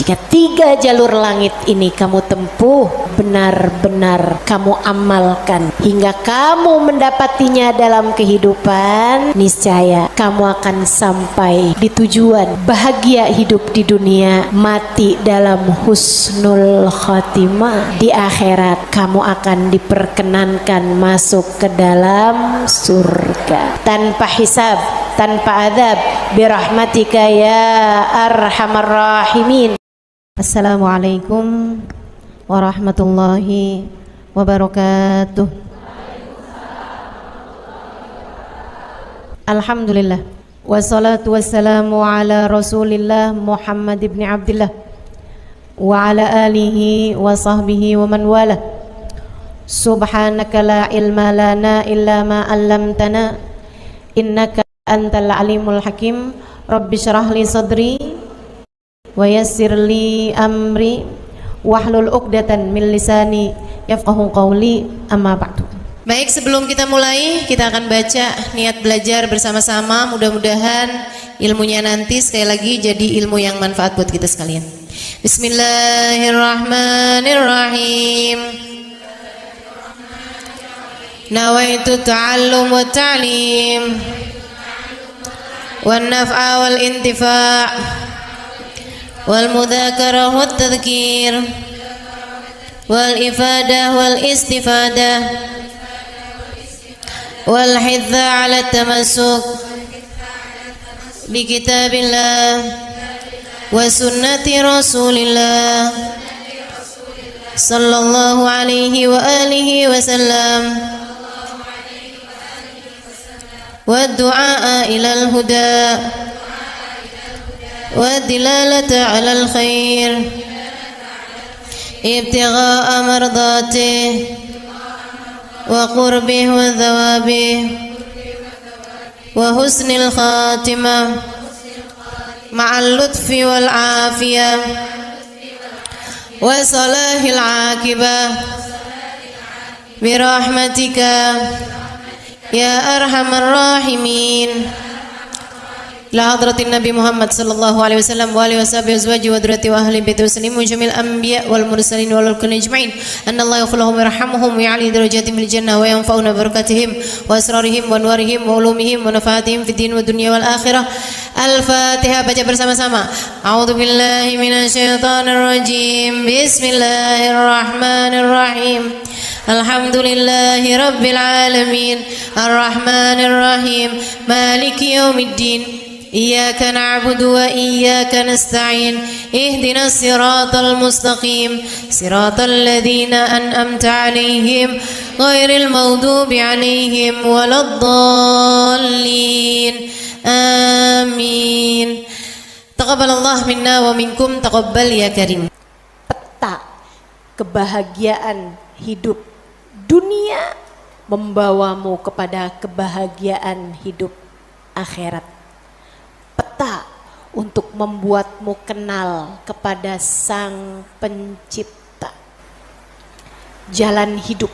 Jika 3 jalur langit ini kamu tempuh, benar-benar kamu amalkan hingga kamu mendapatinya dalam kehidupan, niscaya kamu akan sampai di tujuan, bahagia hidup di dunia, mati dalam husnul khatimah. Di akhirat kamu akan diperkenankan masuk ke dalam surga tanpa hisab, tanpa adab, birahmatika ya arhamar rahimin. Assalamualaikum warahmatullahi wabarakatuh. Alhamdulillah, wassalatu wassalamu ala rasulillah Muhammad ibn Abdillah wa ala alihi wa sahbihi wa man wala. Subhanaka la ilma lana illa ma 'allamtana innaka antal alimul hakim. Rabbi syrah li sadri wa yassir li amri wahlul 'uqdatan min lisani yafqahu qawli, amma ba'du. Baik, sebelum kita mulai, kita akan baca niat belajar bersama-sama. Mudah-mudahan ilmunya nanti sekali lagi jadi ilmu yang manfaat buat kita sekalian. Bismillahirrahmanirrahim. Nawaitu ta'allum wa ta'lim wan naf'a wal intifa' wal mudzakarah wat tadhkir wal ifadah wal istifadah wal hidza ala tamassuk bi kitabillah wa sunnati rasulillah sallallahu alaihi wa alihi wasallam wa du'a ilal huda والدلالة على الخير ابتغاء مرضاته وقربه وثوابه وحسن الخاتمة مع اللطف والعافية وصلاح العاقبة برحمتك يا أرحم الراحمين. La hadratin Nabi Muhammad sallallahu alaihi wasallam wa alihi washabihi azwaji wa dzurriyyati wa ahli baiti muslimin jamil anbiya wal mursalin wal kulli ajma'in. Anallahu yaghfiruhum wa yarhamuhum wa ya'li darajatihim fil jannah wa yanfa'una barakatihim wa asrarihim wa anwarihim wa ulumihim wa nafaatihim fid din wa dunya wal akhirah. Al-Fatihah, baca bersama-sama. A'udzu billahi minasyaitonir rajim. Bismillahirrahmanirrahim. Alhamdulillahi rabbil alamin. Arrahmanir rahim. Maliki yaumiddin. Iyyaka na'budu wa iyyaka nasta'in. Ihdinas siratal mustaqim. Siratal ladzina an'amta 'alaihim ghairil maghdubi 'alaihim waladdallin. Amin. Taqabbalallah minna wa minkum, taqabbal ya karim. Peta kebahagiaan hidup dunia membawamu kepada kebahagiaan hidup akhirat. Peta untuk membuatmu kenal kepada Sang Pencipta. Jalan hidup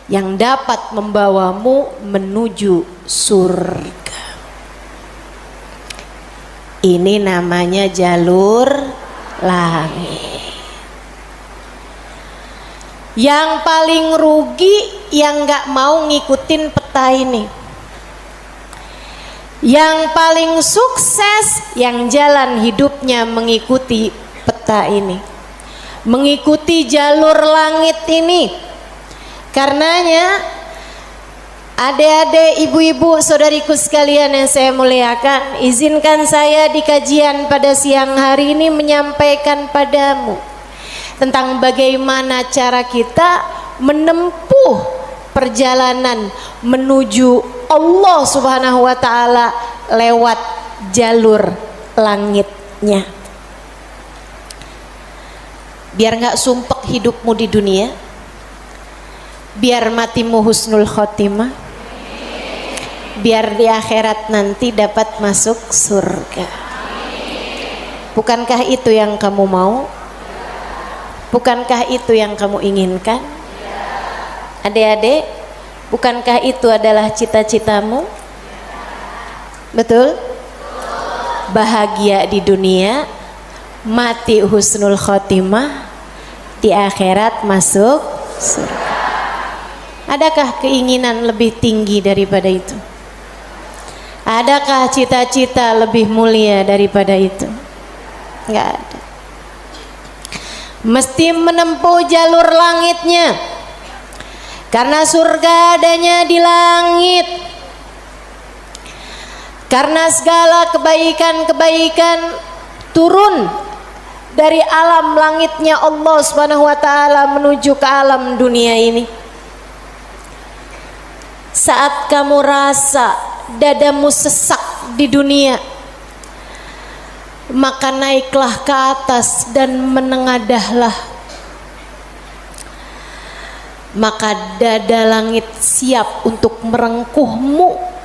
yang dapat membawamu menuju surga. Ini namanya jalur langit. Yang paling rugi yang gak mau ngikutin peta ini. Yang paling sukses yang jalan hidupnya mengikuti peta ini, mengikuti jalur langit ini. Karenanya adik-adik, ibu-ibu, saudariku sekalian yang saya muliakan, izinkan saya di kajian pada siang hari ini menyampaikan padamu tentang bagaimana cara kita menempuh perjalanan menuju Allah Subhanahu wa ta'ala lewat jalur langitnya. Biar gak sumpek hidupmu di dunia, biar matimu husnul khotimah, biar di akhirat nanti dapat masuk surga. Bukankah itu yang kamu mau? Bukankah itu yang kamu inginkan? Adik-adik, bukankah itu adalah cita-citamu? Betul? bahagia di dunia, mati husnul khotimah, di akhirat masuk surga. Adakah keinginan lebih tinggi daripada itu? Adakah cita-cita lebih mulia daripada itu? Enggak ada. Mesti menempuh jalur langitnya, karena surga adanya di langit. Karena segala kebaikan-kebaikan turun dari alam langitnya Allah Subhanahu wa taala menuju ke alam dunia ini. Saat kamu rasa dadamu sesak di dunia, maka naiklah ke atas dan menengadahlah. Maka dada langit siap untuk merengkuhmu,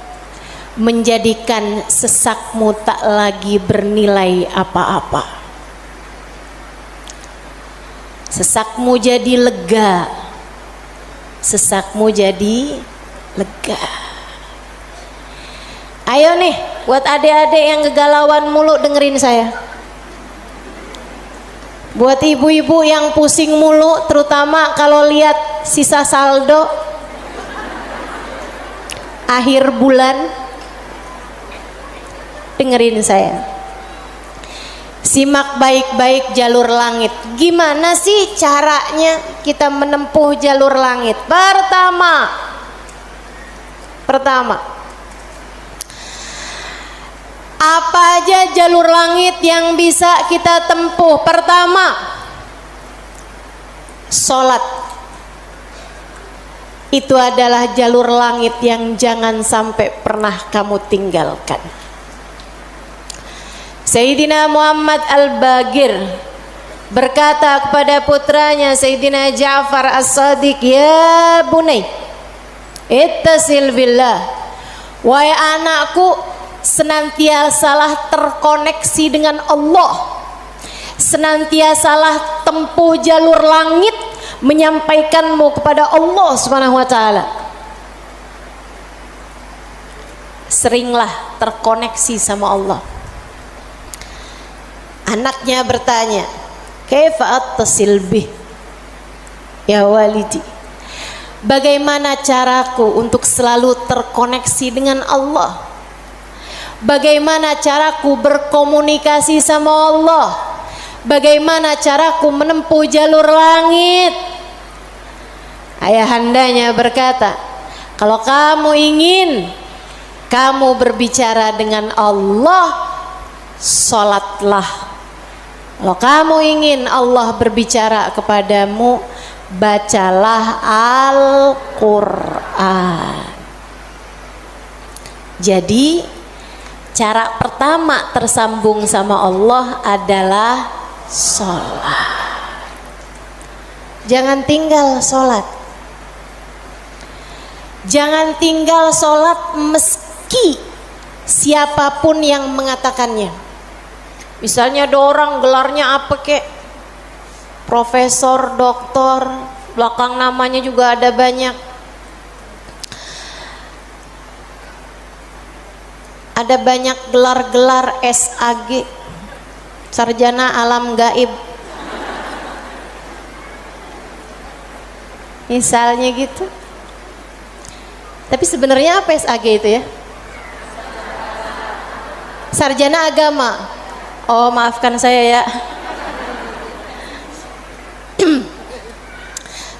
menjadikan sesakmu tak lagi bernilai apa-apa. Sesakmu jadi lega, sesakmu jadi lega. Ayo nih, buat adik-adik yang kegalauan mulu dengerin saya. Buat ibu-ibu yang pusing mulu, terutama kalau lihat sisa saldo akhir bulan, dengerin saya. Simak baik-baik jalur langit. Gimana sih caranya kita menempuh jalur langit? Pertama, apa aja jalur langit yang bisa kita tempuh? Pertama, sholat. Itu adalah jalur langit yang jangan sampai pernah kamu tinggalkan. Sayyidina Muhammad Al-Bagir berkata kepada putranya Sayyidina Ja'far As-Sadiq, "Ya bunai, ittasil billah." Wahai anakku, senantiasalah terkoneksi dengan Allah, senantiasalah tempuh jalur langit menyampaikanmu kepada Allah Subhanahu wa taala. Seringlah terkoneksi sama Allah. Anaknya bertanya, "Kaifa attasil bih ya walidi?" Bagaimana caraku untuk selalu terkoneksi dengan Allah? Bagaimana caraku berkomunikasi sama Allah? Bagaimana caraku menempuh jalur langit? Ayahandanya berkata, kalau kamu ingin kamu berbicara dengan Allah, sholatlah. Kalau kamu ingin Allah berbicara kepadamu, bacalah Al-Quran. Jadi cara pertama tersambung sama Allah adalah sholat. Jangan tinggal sholat. Jangan tinggal sholat meski siapapun yang mengatakannya. Misalnya ada orang gelarnya apa kek, profesor, doktor, belakang namanya juga ada banyak. Ada banyak gelar-gelar SAG, sarjana alam gaib. Misalnya gitu. Tapi sebenarnya apa SAG itu ya? Sarjana agama. Oh, maafkan saya ya.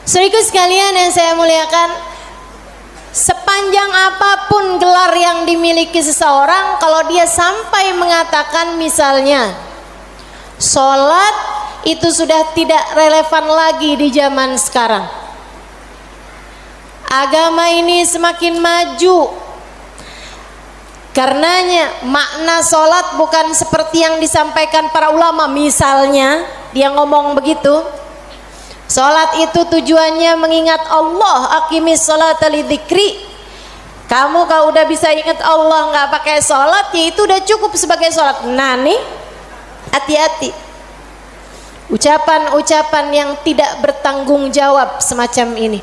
Saudaraku sekalian yang saya muliakan, sepanjang apapun gelar yang dimiliki seseorang, kalau dia sampai mengatakan misalnya sholat, itu sudah tidak relevan lagi di zaman sekarang. Agama ini semakin maju. Karenanya makna sholat bukan seperti yang disampaikan para ulama. Misalnya dia ngomong begitu, sholat itu tujuannya mengingat Allah, aqimis sholata lidzikri. Kamu kalau udah bisa ingat Allah nggak pakai sholat, ya itu udah cukup sebagai sholat. Nah nih, hati-hati ucapan-ucapan yang tidak bertanggung jawab semacam ini.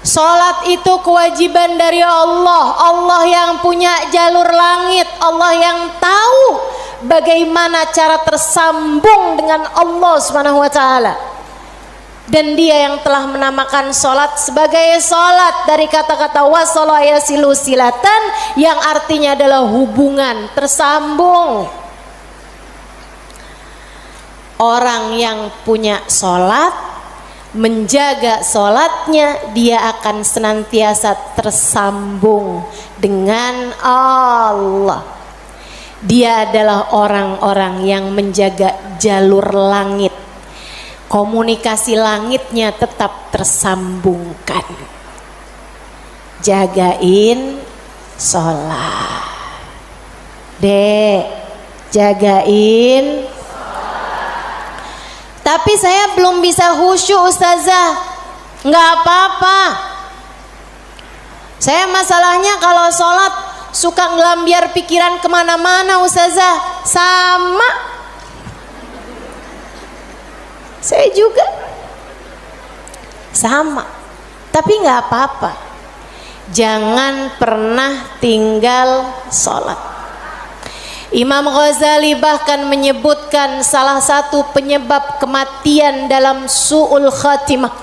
Salat itu kewajiban dari Allah. Allah yang punya jalur langit, Allah yang tahu bagaimana cara tersambung dengan Allah Subhanahu wa taala. Dan dia yang telah menamakan salat sebagai salat dari kata-kata wasala yasilu silatan, yang artinya adalah hubungan, tersambung. Orang yang punya salat, menjaga salatnya, dia akan senantiasa tersambung dengan Allah. Dia adalah orang-orang yang menjaga jalur langit. Komunikasi langitnya tetap tersambungkan. Jagain sholat. Dek, jagain. Tapi saya belum bisa khusyuk Ustazah. Nggak apa-apa. Saya masalahnya kalau sholat suka ngelambiar pikiran kemana-mana Ustazah. Sama. Saya juga. Sama. Tapi nggak apa-apa. Jangan pernah tinggal sholat. Imam Ghazali bahkan menyebutkan salah satu penyebab kematian dalam su'ul khatimah,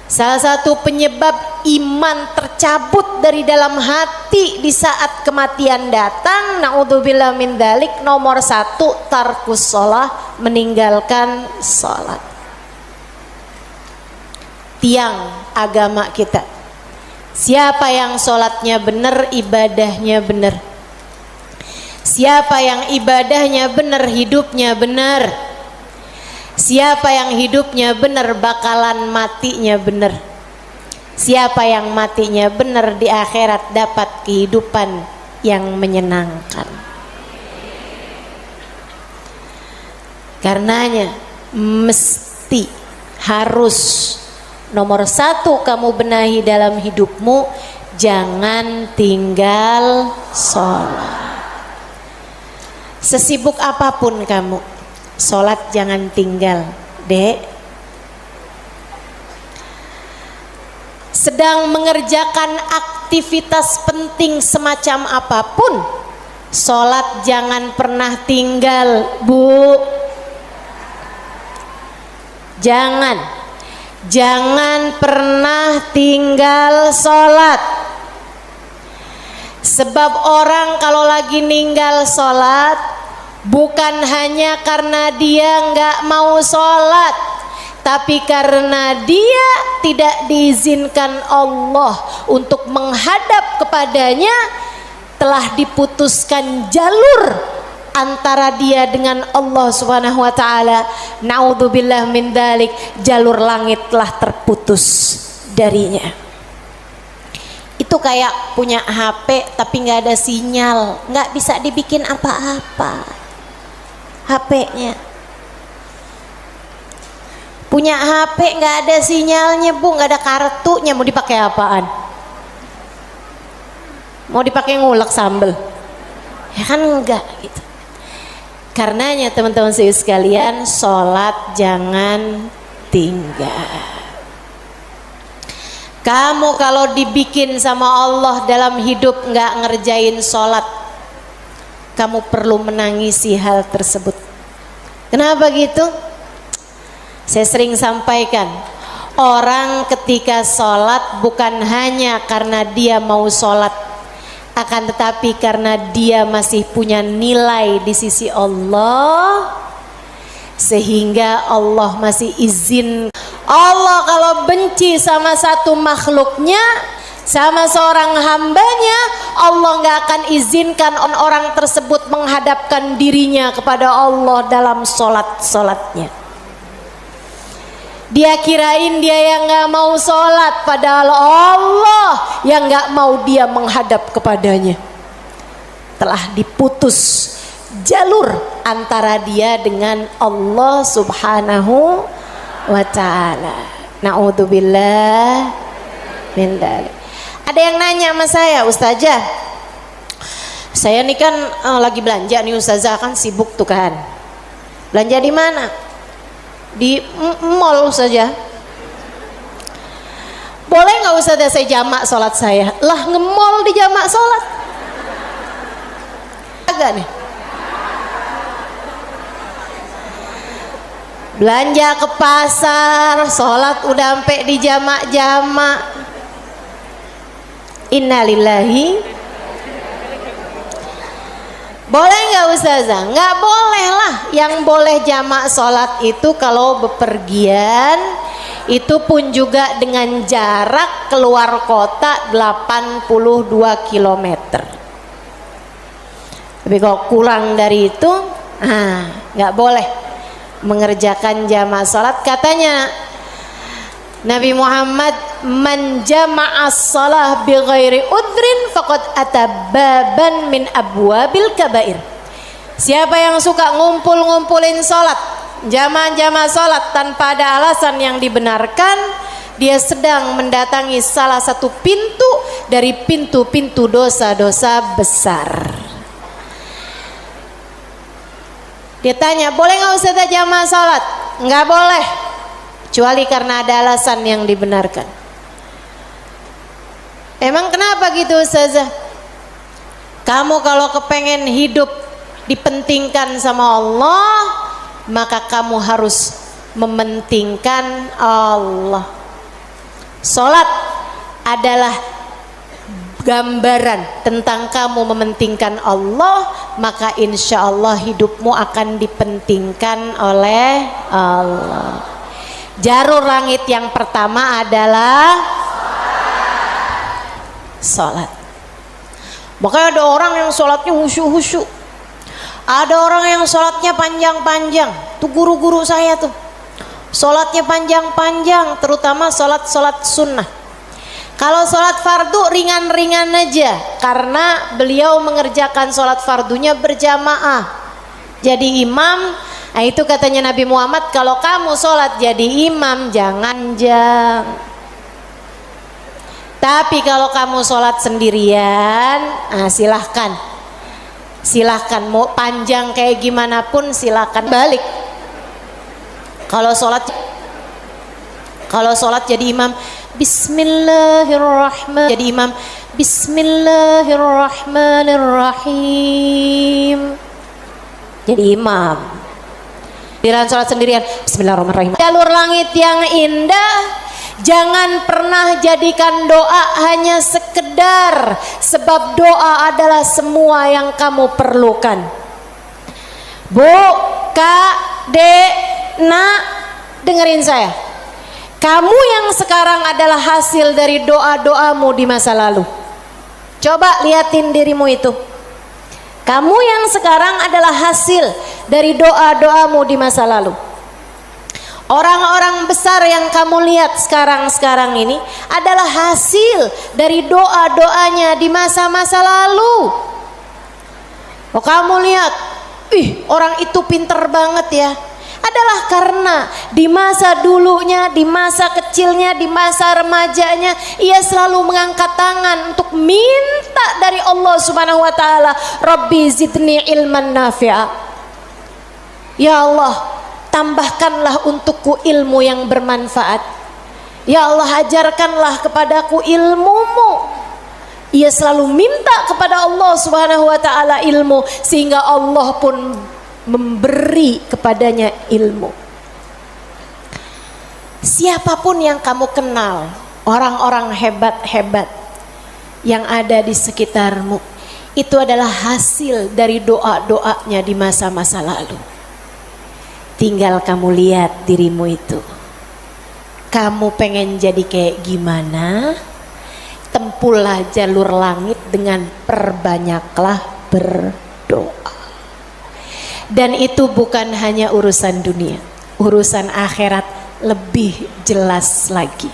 salah satu penyebab iman tercabut dari dalam hati di saat kematian datang, naudzubillah min dzalik, nomor 1 tarkus shalah, meninggalkan salat. Tiang agama kita. Siapa yang salatnya benar, ibadahnya benar. Siapa yang ibadahnya benar, hidupnya benar. Siapa yang hidupnya benar, bakalan matinya benar. Siapa yang matinya benar, di akhirat dapat kehidupan yang menyenangkan. Karenanya mesti, harus, nomor 1 kamu benahi dalam hidupmu, jangan tinggal sholat. Sesibuk apapun kamu, sholat jangan tinggal, Dek. Sedang mengerjakan aktivitas penting semacam apapun, sholat jangan pernah tinggal, Bu. Jangan pernah tinggal sholat. Sebab orang kalau lagi ninggal sholat, bukan hanya karena dia nggak mau sholat, tapi karena dia tidak diizinkan Allah untuk menghadap kepadanya, telah diputuskan jalur antara dia dengan Allah Subhanahu wa taala. Naudzubillah min dzalik, jalur langit telah terputus darinya. Itu kayak punya HP tapi nggak ada sinyal, nggak bisa dibikin apa-apa HP-nya. Punya HP nggak ada sinyalnya, Bu, nggak ada kartunya, mau dipakai apaan? Mau dipakai ngulek sambel? Ya kan enggak gitu. Karenanya teman-teman sekalian, sholat jangan tinggal. Kamu kalau dibikin sama Allah dalam hidup nggak ngerjain sholat, kamu perlu menangisi hal tersebut. Kenapa gitu? Saya sering sampaikan, orang ketika sholat bukan hanya karena dia mau sholat, akan tetapi karena dia masih punya nilai di sisi Allah, sehingga Allah masih izin. Allah kalau benci sama satu makhluknya, sama seorang hambanya, Allah nggak akan izinkan orang tersebut menghadapkan dirinya kepada Allah dalam sholatnya. Dia kirain dia yang nggak mau sholat, padahal Allah yang nggak mau dia menghadap kepadanya. Telah diputus jalur antara dia dengan Allah Subhanahu wa ta'ala. Na'udzubillah min dzalik. Ada yang nanya sama saya, Ustazah, saya nih kan lagi belanja nih Ustazah, kan sibuk tuh kan. Belanja di mana? Di mall saja. boleh nggak Ustazah saya jamak sholat saya? Lah ngemol di jamak sholat agak nih. Belanja ke pasar, sholat udah sampai di jamak-jamak. Innalillahi. Boleh nggak Ustazah? Nggak boleh lah. Yang boleh jamak sholat itu kalau bepergian, itu pun juga dengan jarak keluar kota 82 km. Tapi kalau kurang dari itu, nggak boleh mengerjakan jamak salat. Katanya Nabi Muhammad, man jama'as shalah bi ghairi udrin faqad atababan min abwabil kabair. Siapa yang suka ngumpulin salat, jamaah salat tanpa ada alasan yang dibenarkan, dia sedang mendatangi salah satu pintu dari pintu-pintu dosa-dosa besar. Dia tanya, boleh nggak Ustazah jamaah salat? Nggak boleh, kecuali karena ada alasan yang dibenarkan. Emang kenapa gitu Ustazah? Kamu kalau kepengen hidup dipentingkan sama Allah, maka kamu harus mementingkan Allah. Salat adalah gambaran tentang kamu mementingkan Allah, maka insya Allah hidupmu akan dipentingkan oleh Allah. Jalur langit yang pertama adalah salat. Makanya ada orang yang salatnya khusyuk-khusyuk, ada orang yang salatnya panjang-panjang. Tuh guru-guru saya tuh salatnya panjang-panjang, terutama salat sunnah. Kalau sholat fardu ringan-ringan aja, karena beliau mengerjakan sholat fardunya berjamaah. Jadi imam, nah itu katanya Nabi Muhammad, kalau kamu sholat jadi imam jangan jang. Tapi kalau kamu sholat sendirian, silahkan mau panjang kayak gimana pun silahkan balik. Kalau sholat jadi imam, Bismillahirrahmanirrahim. Jadi imam, Bismillahirrahmanirrahim. Jadi imam. Dalam sholat sendirian, Bismillahirrahmanirrahim. Jalur langit yang indah, jangan pernah jadikan doa hanya sekedar, sebab doa adalah semua yang kamu perlukan. Bu, Kak, Dek, Nak, dengerin saya. Kamu yang sekarang adalah hasil dari doa-doamu di masa lalu. Coba liatin dirimu itu. Kamu yang sekarang adalah hasil dari doa-doamu di masa lalu. Orang-orang besar yang kamu lihat sekarang ini adalah hasil dari doa-doanya di masa-masa lalu. Oh, kamu lihat, orang itu pinter banget ya. Adalah karena di masa dulunya, di masa kecilnya, di masa remajanya, ia selalu mengangkat tangan untuk minta dari Allah Subhanahu wa taala, Rabbi zidni ilman nafi'a. Ya Allah, tambahkanlah untukku ilmu yang bermanfaat. Ya Allah, ajarkanlah kepadaku ilmu-Mu. Ia selalu minta kepada Allah Subhanahu wa taala ilmu, sehingga Allah pun memberi kepadanya ilmu. Siapapun yang kamu kenal, orang-orang hebat-hebat yang ada di sekitarmu, itu adalah hasil dari doa-doanya di masa-masa lalu. Tinggal kamu lihat dirimu itu. Kamu pengen jadi kayak gimana? Tempuhlah jalur langit dengan perbanyaklah berdoa. Dan itu bukan hanya urusan dunia, urusan akhirat lebih jelas lagi.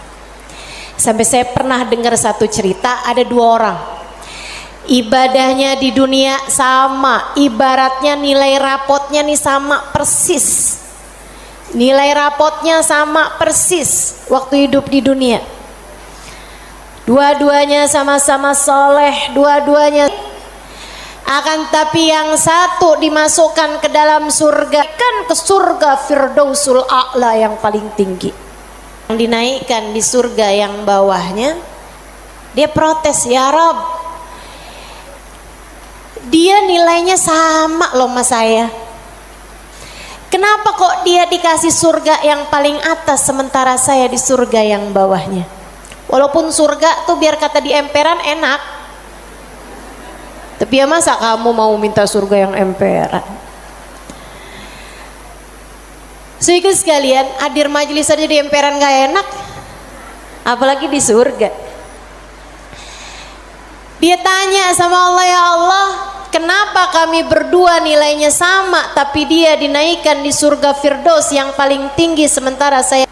Sampai saya pernah dengar satu cerita, ada dua orang, ibadahnya di dunia sama, ibaratnya nilai rapotnya nih sama persis. Nilai rapotnya sama persis waktu hidup di dunia. Dua-duanya sama-sama soleh, dua-duanya. Akan tapi yang satu dimasukkan ke dalam surga, kan ke surga Firdausul A'la yang paling tinggi. yang dinaikkan di surga yang bawahnya, dia protes, ya Rob, dia nilainya sama loh sama saya, kenapa kok dia dikasih surga yang paling atas sementara saya di surga yang bawahnya? Walaupun surga tuh biar kata di emperan enak, tapi ya masa kamu mau minta surga yang emperan? Sehingga sekalian, hadir majelis aja di emperan gak enak, apalagi di surga. Dia tanya sama Allah, ya Allah, kenapa kami berdua nilainya sama tapi dia dinaikkan di surga Firdaus yang paling tinggi sementara saya.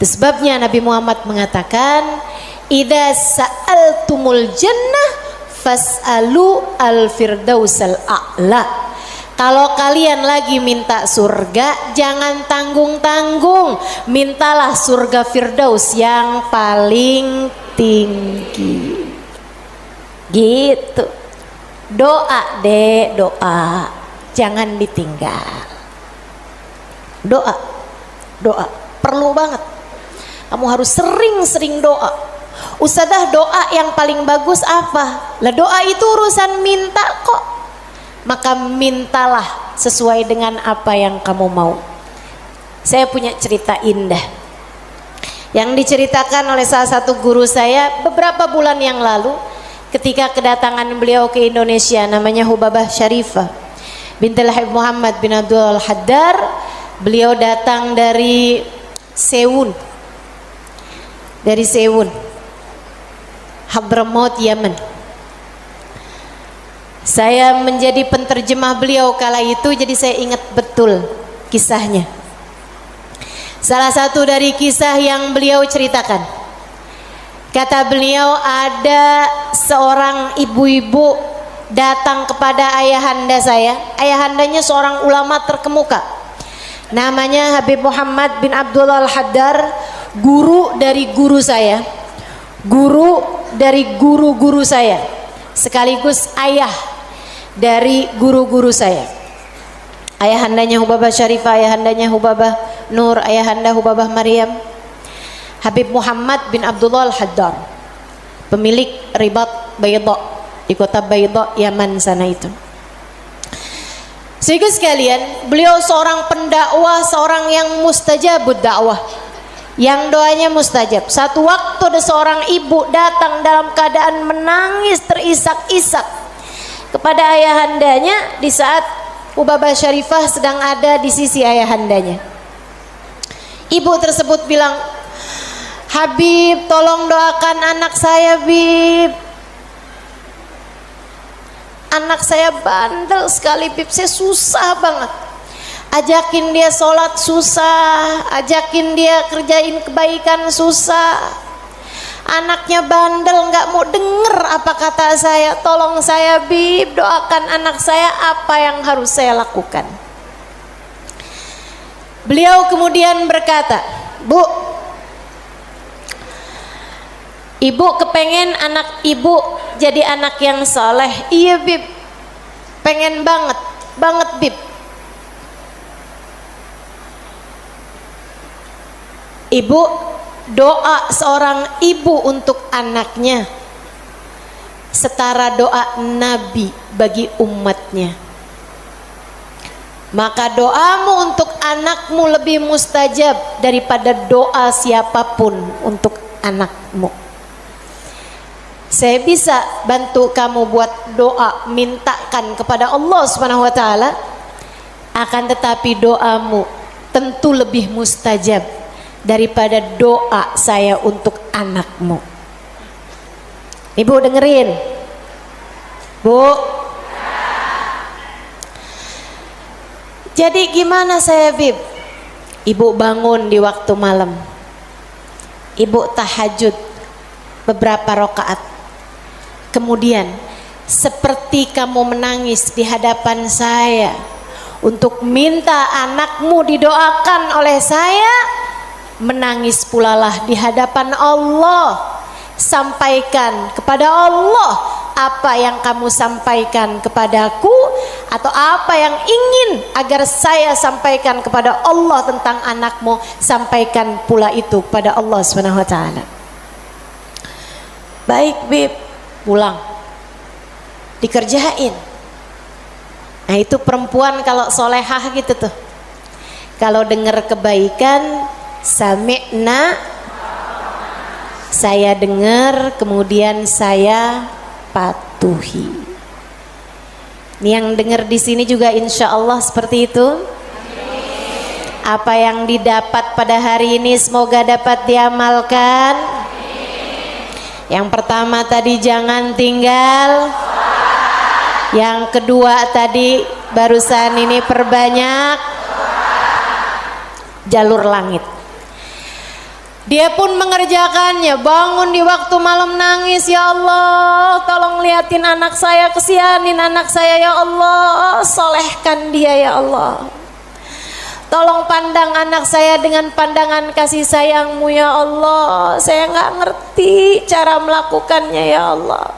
Itu sebabnya Nabi Muhammad mengatakan, idza sa'altumul jannah fas'alu al-firdausal a'la. Kalau kalian lagi minta surga, jangan tanggung-tanggung, mintalah surga Firdaus yang paling tinggi. Gitu. Doa deh, doa, jangan ditinggal. Doa, doa, perlu banget. Kamu harus sering-sering doa. Ustadzah, doa yang paling bagus apa? Lah doa itu urusan minta kok. Maka mintalah sesuai dengan apa yang kamu mau. Saya punya cerita indah yang diceritakan oleh salah satu guru saya beberapa bulan yang lalu ketika kedatangan beliau ke Indonesia, namanya Hubabah Syarifah bintul Habib Muhammad bin Abdul Haddar. Beliau datang dari Sewun, Hadramaut, Yaman. Saya menjadi penterjemah beliau kala itu, jadi saya ingat betul kisahnya. Salah satu dari kisah yang beliau ceritakan, kata beliau, ada seorang ibu-ibu datang kepada ayahanda saya. Ayahandanya seorang ulama terkemuka, namanya Habib Muhammad bin Abdullah Al-Haddar, guru dari guru saya, guru dari guru-guru saya, sekaligus ayah dari guru-guru saya. Ayahandanya Hubabah Syarifah, ayahandanya Hubabah Nur, ayahanda Hubabah Maryam. Habib Muhammad bin Abdullah Al-Haddar, pemilik Ribat Bayda di kota Bayda, Yaman sana itu. Sehingga sekalian, beliau seorang pendakwah, seorang yang mustajabud dakwah, yang doanya mustajab. Satu waktu ada seorang ibu datang dalam keadaan menangis terisak-isak kepada ayahandanya di saat Hubabah Syarifah sedang ada di sisi ayahandanya. Ibu tersebut bilang, Habib, tolong doakan anak saya, Bib. Anak saya bandel sekali, Bib. Saya susah banget. Ajakin dia sholat susah, ajakin dia kerjain kebaikan susah. Anaknya bandel, nggak mau denger apa kata saya. Tolong saya, Bib, doakan anak saya, apa yang harus saya lakukan. Beliau kemudian berkata, Bu, ibu kepengen anak ibu jadi anak yang soleh. Iya, Bib, pengen banget Bib. Ibu, doa seorang ibu untuk anaknya setara doa Nabi bagi umatnya. Maka doamu untuk anakmu lebih mustajab daripada doa siapapun untuk anakmu. Saya bisa bantu kamu buat doa, mintakan kepada Allah Subhanahu wa taala, akan tetapi doamu tentu lebih mustajab daripada doa saya untuk anakmu. Ibu dengerin, Bu. Jadi gimana saya, Bib? Ibu bangun di waktu malam, ibu tahajud beberapa rakaat, kemudian seperti kamu menangis di hadapan saya untuk minta anakmu didoakan oleh saya, menangis pulalah di hadapan Allah. Sampaikan kepada Allah apa yang kamu sampaikan kepadaku atau apa yang ingin agar saya sampaikan kepada Allah tentang anakmu, sampaikan pula itu kepada Allah Subhanahu wa taala. Baik Bib, pulang dikerjain. Nah itu perempuan kalau solehah gitu tuh, kalau dengar kebaikan sami'na, saya dengar kemudian saya patuhi. Ini yang dengar di sini juga insya Allah seperti itu. Apa yang didapat pada hari ini semoga dapat diamalkan. Yang pertama tadi jangan tinggal. Yang kedua tadi barusan ini perbanyak jalur langit. Dia pun mengerjakannya, bangun di waktu malam nangis, ya Allah tolong liatin anak saya, kesianin anak saya ya Allah, solehkan dia ya Allah. Tolong pandang anak saya dengan pandangan kasih sayangmu ya Allah. Saya nggak ngerti cara melakukannya ya Allah.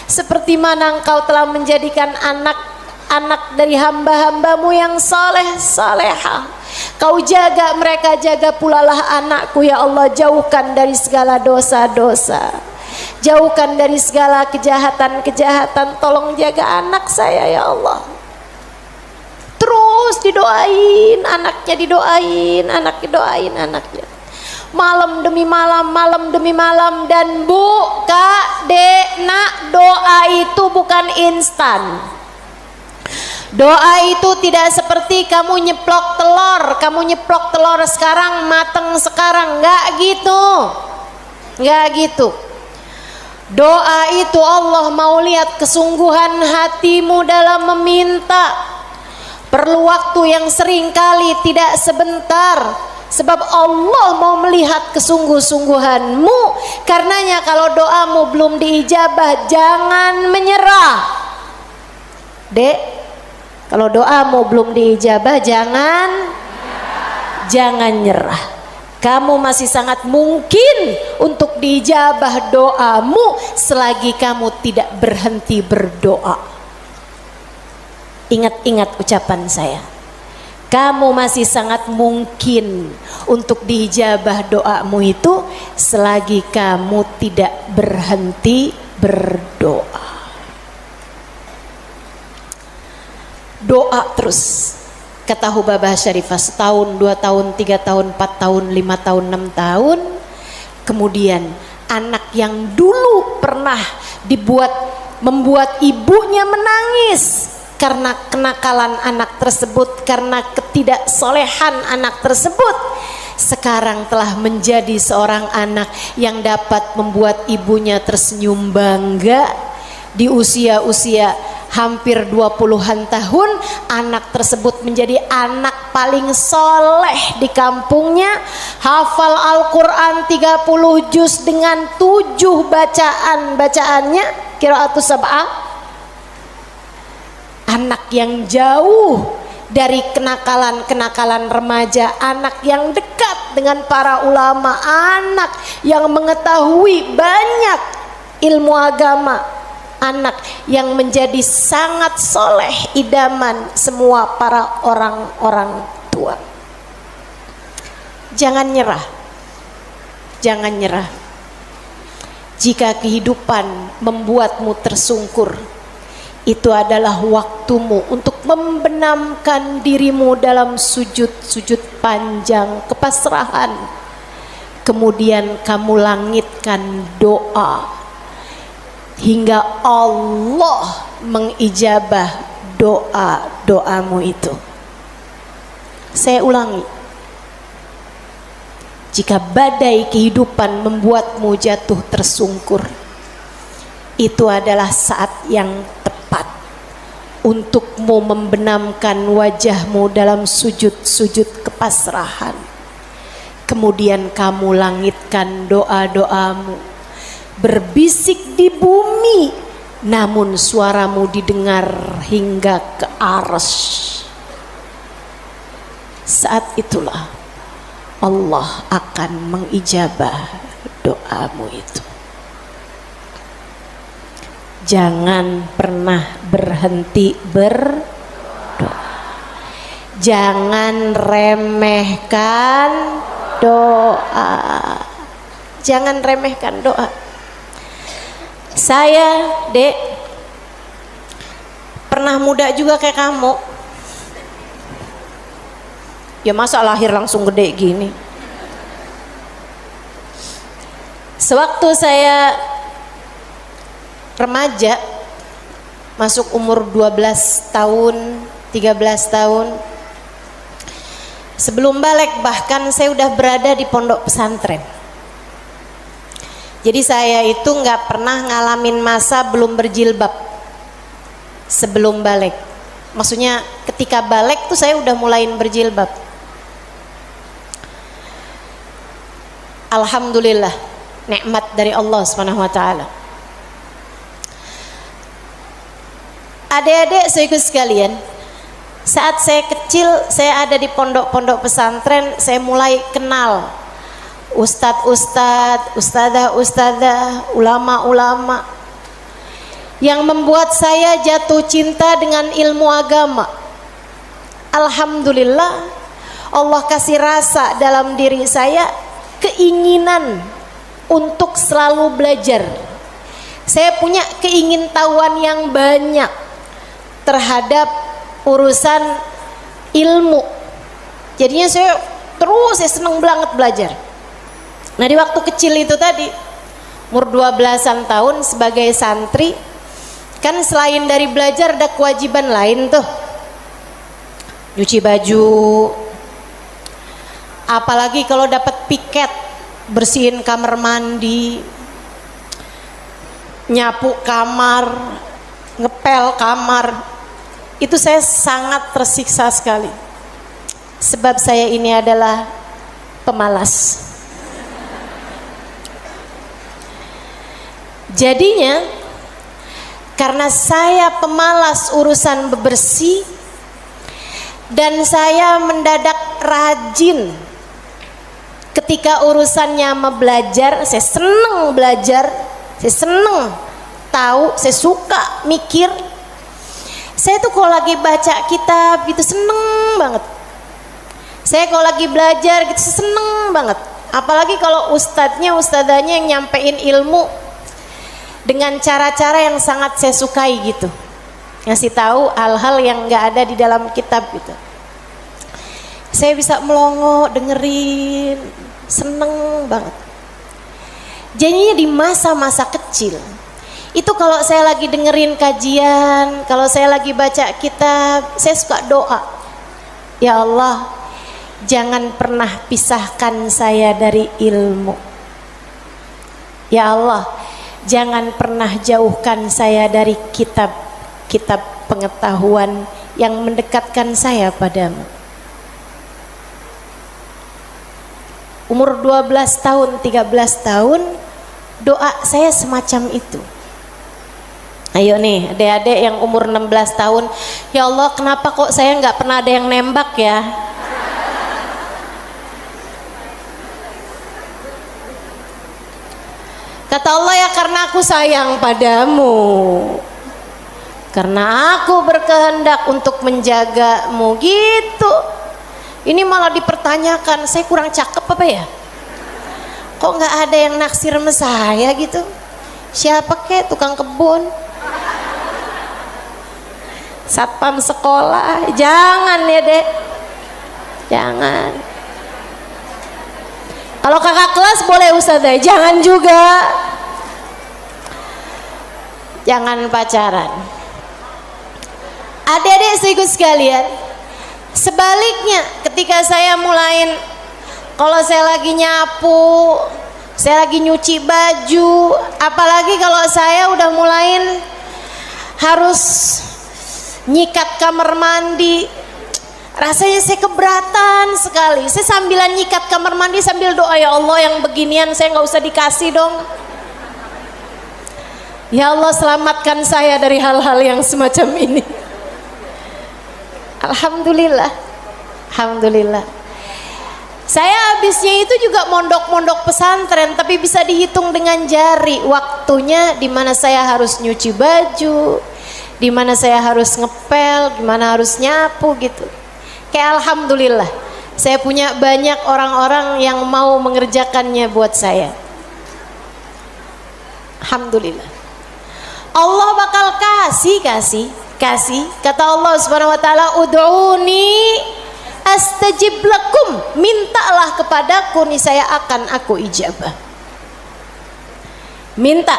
Seperti mana engkau telah menjadikan anak-anak dari hamba-hambamu yang saleh salehah. Kau jaga mereka, jaga pula lah anakku ya Allah. Jauhkan dari segala dosa-dosa, jauhkan dari segala kejahatan-kejahatan. Tolong jaga anak saya ya Allah. Terus didoain anaknya, didoain anaknya, doain anaknya. Malam demi malam, malam demi malam. Dan Bu, Kak, Dek, Nak, doa itu bukan instan. Doa itu tidak seperti kamu nyeplok telur sekarang mateng sekarang, nggak gitu, nggak gitu. Doa itu Allah mau lihat kesungguhan hatimu dalam meminta. Perlu waktu yang sering kali tidak sebentar, sebab Allah mau melihat kesungguh-sungguhanmu. Karenanya kalau doamu belum diijabah, jangan menyerah. Dek, kalau doamu belum diijabah, jangan nyerah. Kamu masih sangat mungkin untuk diijabah doamu selagi kamu tidak berhenti berdoa. Ingat-ingat ucapan saya. Kamu masih sangat mungkin untuk diijabah doamu itu selagi kamu tidak berhenti berdoa. Doa terus. Kata Hubabah Syarifah, setahun, 2 tahun, 3 tahun, 4 tahun, 5 tahun, 6 tahun. Kemudian anak yang dulu pernah membuat ibunya menangis karena kenakalan anak tersebut, karena ketidaksolehan anak tersebut, sekarang telah menjadi seorang anak yang dapat membuat ibunya tersenyum bangga. Di usia-usia hampir 20-an tahun, anak tersebut menjadi anak paling soleh di kampungnya, hafal Al-Quran 30 juz dengan 7 bacaannya, qiraatus sab'ah. Anak yang jauh dari kenakalan-kenakalan remaja, anak yang dekat dengan para ulama, anak yang mengetahui banyak ilmu agama, anak yang menjadi sangat soleh, idaman semua para orang-orang tua. Jangan nyerah, jangan nyerah. Jika kehidupan membuatmu tersungkur, itu adalah waktumu untuk membenamkan dirimu dalam sujud-sujud panjang kepasrahan. Kemudian kamu langitkan doa hingga Allah mengijabah doa-doamu itu. Saya ulangi, jika badai kehidupan membuatmu jatuh tersungkur, itu adalah saat yang tepat untukmu membenamkan wajahmu dalam sujud-sujud kepasrahan. Kemudian kamu langitkan doa-doamu, berbisik di bumi, namun suaramu didengar hingga ke arsy. Saat itulah Allah akan mengijabah doamu itu. jangan pernah berhenti berdoa. Jangan remehkan doa. Jangan remehkan doa. Saya, Dek, pernah muda juga kayak kamu. Ya masa lahir langsung gede gini. Sewaktu saya remaja, masuk umur 12 tahun, 13 tahun, sebelum balik bahkan saya udah berada di pondok pesantren. Jadi saya itu nggak pernah ngalamin masa belum berjilbab sebelum balik. Maksudnya ketika balik tuh saya udah mulain berjilbab. Alhamdulillah, nikmat dari Allah Subhanahu wa taala. Adik-adik saudaraku sekalian, saat saya kecil, saya ada di pondok-pondok pesantren, saya mulai kenal ustadz-ustadz, ustadzah-ustadzah, ulama-ulama yang membuat saya jatuh cinta dengan ilmu agama. Alhamdulillah, Allah kasih rasa dalam diri saya keinginan untuk selalu belajar. Saya punya keingintahuan yang banyak terhadap urusan ilmu. Jadinya saya seneng banget belajar. Nah di waktu kecil itu tadi, umur 12-an tahun sebagai santri, kan selain dari belajar ada kewajiban lain tuh. Nyuci baju, apalagi kalau dapat piket, bersihin kamar mandi, nyapu kamar, ngepel kamar. Itu saya sangat tersiksa sekali, sebab saya ini adalah pemalas. Jadinya karena saya pemalas urusan bebersih dan saya mendadak rajin ketika urusannya belajar. Saya seneng belajar, saya seneng tahu, saya suka mikir. Saya tuh kalau lagi baca kitab gitu seneng banget. Saya kalau lagi belajar gitu seneng banget. Apalagi kalau ustadzahnya yang nyampein ilmu dengan cara-cara yang sangat saya sukai gitu, ngasih tahu hal-hal yang nggak ada di dalam kitab gitu. Saya bisa melongo dengerin, seneng banget. Jadinya di masa-masa kecil itu kalau saya lagi dengerin kajian, kalau saya lagi baca kitab, saya suka doa, ya Allah, jangan pernah pisahkan saya dari ilmu. Ya Allah, jangan pernah jauhkan saya dari kitab-kitab pengetahuan yang mendekatkan saya padamu. Umur 12 tahun, 13 tahun, doa saya semacam itu. Ayo nih adik-adik yang umur 16 tahun, ya Allah kenapa kok saya nggak pernah ada yang nembak ya? Kata Allah, ya karena aku sayang padamu, karena aku berkehendak untuk menjagamu gitu. Ini malah dipertanyakan, saya kurang cakep apa ya? Kok nggak ada yang naksir sama saya gitu? Siapa kek, tukang kebun, satpam sekolah? Jangan ya dek, jangan. Kalau kakak kelas boleh ustazah, jangan juga. Jangan pacaran. Adik-adik saudaraku sekalian, sebaliknya ketika saya mulain, kalau saya lagi nyapu, saya lagi nyuci baju, apalagi kalau saya udah mulain harus nyikat kamar mandi, rasanya saya keberatan sekali. Saya sambilan nyikat kamar mandi sambil doa, ya Allah yang beginian saya nggak usah dikasih dong. Ya Allah selamatkan saya dari hal-hal yang semacam ini. Alhamdulillah, alhamdulillah. Saya habisnya itu juga mondok-mondok pesantren, tapi bisa dihitung dengan jari waktu waktunya di mana saya harus nyuci baju, di mana saya harus ngepel, di mana harus nyapu gitu. Kayak alhamdulillah, saya punya banyak orang-orang yang mau mengerjakannya buat saya. Alhamdulillah. Allah bakal kasih. Kata Allah Subhanahu wa taala, "Ud'uni astajib lakum." Mintalah kepadaku, niscaya akan aku ijabah. Minta,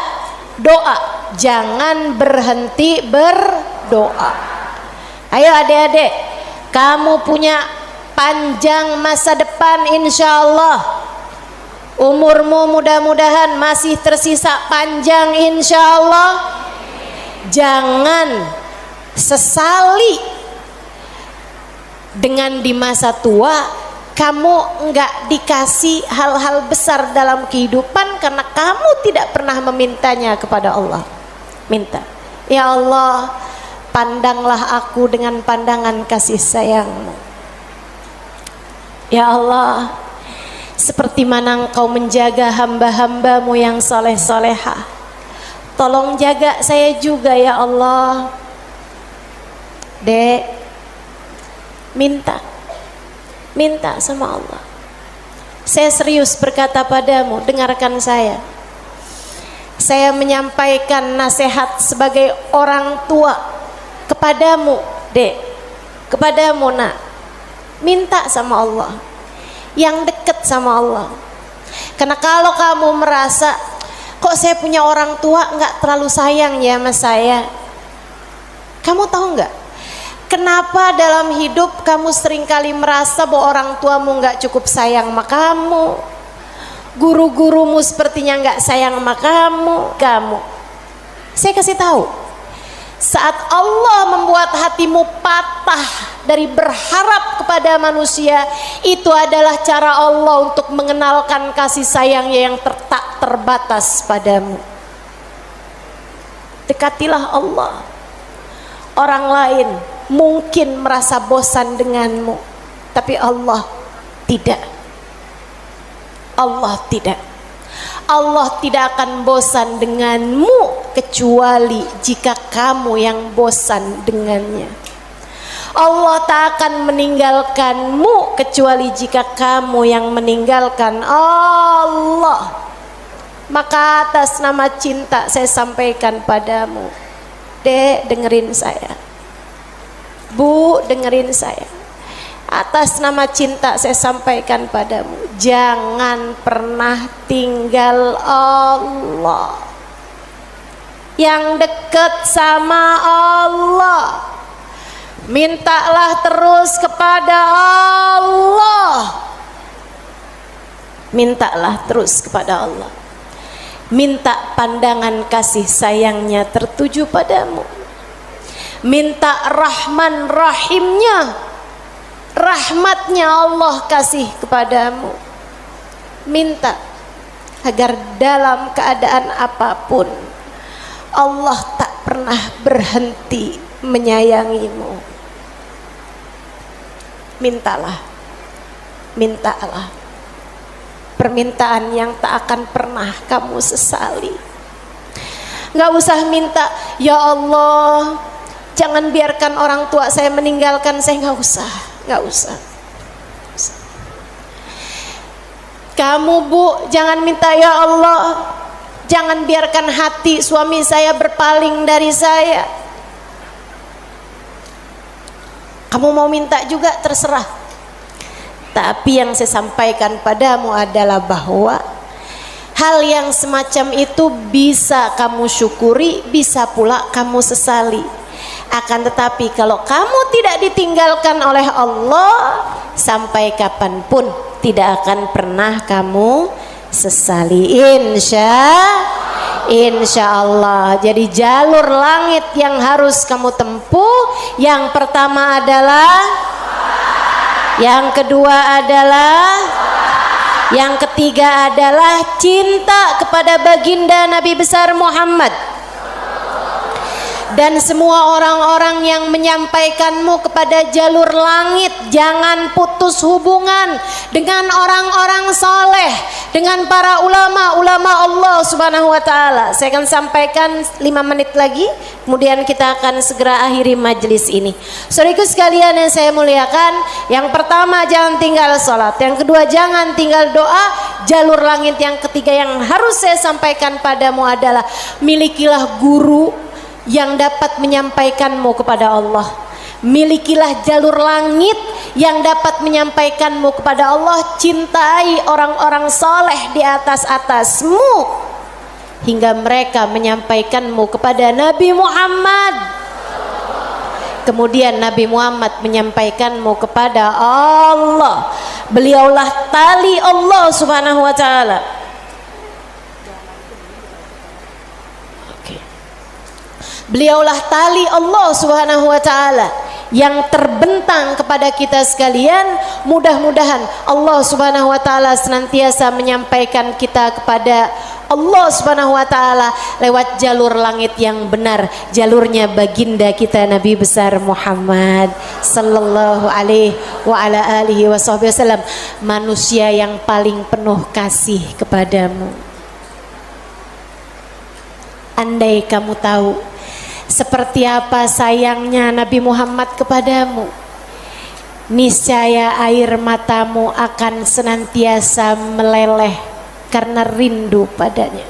doa, jangan berhenti berdoa. Ayo adik-adik, kamu punya panjang masa depan insyaallah. Umurmu mudah-mudahan masih tersisa panjang insyaallah. Jangan sesali dengan di masa tua kamu enggak dikasih hal-hal besar dalam kehidupan karena kamu tidak pernah memintanya kepada Allah. Minta, ya Allah, pandanglah aku dengan pandangan kasih sayang-Mu. Ya Allah, seperti mana Engkau menjaga hamba-hamba-Mu yang soleh-solehah, tolong jaga saya juga ya Allah. Dek, minta sama Allah. Saya serius berkata padamu, dengarkan saya. Saya menyampaikan nasihat sebagai orang tua kepadamu, Dek, kepadamu nak. Minta sama Allah, yang dekat sama Allah. Karena kalau kamu merasa kok saya punya orang tua nggak terlalu sayang ya sama saya, kamu tahu nggak kenapa dalam hidup kamu seringkali merasa bahwa orang tuamu nggak cukup sayang sama kamu, guru-gurumu sepertinya nggak sayang sama kamu. Saya kasih tahu, saat Allah membuat hatimu patah dari berharap kepada manusia, itu adalah cara Allah untuk mengenalkan kasih sayangnya yang tak terbatas padamu. Dekatilah Allah. Orang lain mungkin merasa bosan denganmu, tapi Allah tidak. Allah tidak. Allah tidak akan bosan denganmu kecuali jika kamu yang bosan dengannya. Allah tak akan meninggalkanmu kecuali jika kamu yang meninggalkan Allah. Maka atas nama cinta saya sampaikan padamu, Dek, dengerin saya. Bu, dengerin saya. Atas nama cinta saya sampaikan padamu, jangan pernah tinggal Allah. Yang dekat sama Allah, mintalah terus kepada Allah. Mintalah terus kepada Allah. Minta pandangan kasih sayangnya tertuju padamu. Minta Rahman Rahimnya, rahmatnya Allah kasih kepadamu. Minta agar dalam keadaan apapun Allah tak pernah berhenti menyayangimu. Mintalah, mintalah permintaan yang tak akan pernah kamu sesali. Nggak usah minta, ya Allah, jangan biarkan orang tua saya meninggalkan saya. Nggak usah. Kamu Bu, jangan minta, ya Allah, jangan biarkan hati suami saya berpaling dari saya. Kamu mau minta juga terserah. Tapi yang saya sampaikan padamu adalah bahwa hal yang semacam itu bisa kamu syukuri, bisa pula kamu sesali. Akan tetapi kalau kamu tidak ditinggalkan oleh Allah, sampai kapanpun tidak akan pernah kamu sesali, insya Allah. Jadi jalur langit yang harus kamu tempuh, yang pertama adalah, yang kedua adalah, yang ketiga adalah cinta kepada baginda Nabi besar Muhammad. dan semua orang-orang yang menyampaikanmu kepada jalur langit. Jangan putus hubungan dengan orang-orang soleh, dengan para ulama Allah subhanahu wa ta'ala. Saya akan sampaikan 5 menit lagi, kemudian kita akan segera akhiri majelis ini. Saudaraku sekalian yang saya muliakan, yang pertama jangan tinggal sholat, yang kedua jangan tinggal doa. Jalur langit yang ketiga yang harus saya sampaikan padamu adalah milikilah guru yang dapat menyampaikanmu kepada Allah. Milikilah jalur langit yang dapat menyampaikanmu kepada Allah. Cintai orang-orang soleh di atasmu hingga mereka menyampaikanmu kepada Nabi Muhammad. Kemudian Nabi Muhammad menyampaikanmu kepada Allah. Beliaulah tali Allah subhanahu wa ta'ala. Beliaulah tali Allah subhanahu wa ta'ala yang terbentang kepada kita sekalian. Mudah-mudahan Allah subhanahu wa ta'ala senantiasa menyampaikan kita kepada Allah subhanahu wa ta'ala lewat jalur langit yang benar, jalurnya baginda kita Nabi besar Muhammad sallallahu alaihi wa ala alihi wasallam, manusia yang paling penuh kasih kepadamu. Andai kamu tahu seperti apa sayangnya Nabi Muhammad kepadamu, niscaya air matamu akan senantiasa meleleh karena rindu padanya.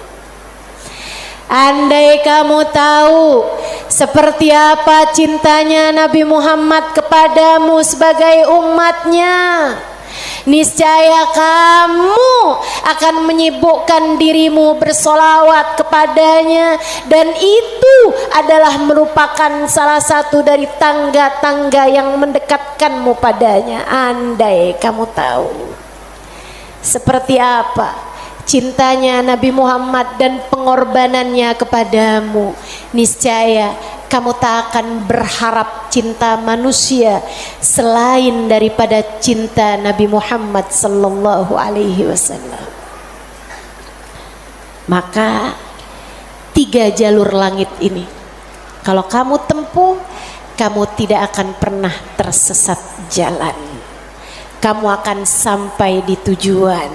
Andai kamu tahu seperti apa cintanya Nabi Muhammad kepadamu sebagai umatnya, niscaya kamu akan menyibukkan dirimu bersolawat kepadanya, dan itu adalah merupakan salah satu dari tangga-tangga yang mendekatkanmu padanya. Andai kamu tahu seperti apa cintanya Nabi Muhammad dan pengorbanannya kepadamu, niscaya kamu tak akan berharap cinta manusia selain daripada cinta Nabi Muhammad sallallahu alaihi wasallam. Maka 3 jalur langit ini kalau kamu tempuh, kamu tidak akan pernah tersesat jalan. Kamu akan sampai di tujuan.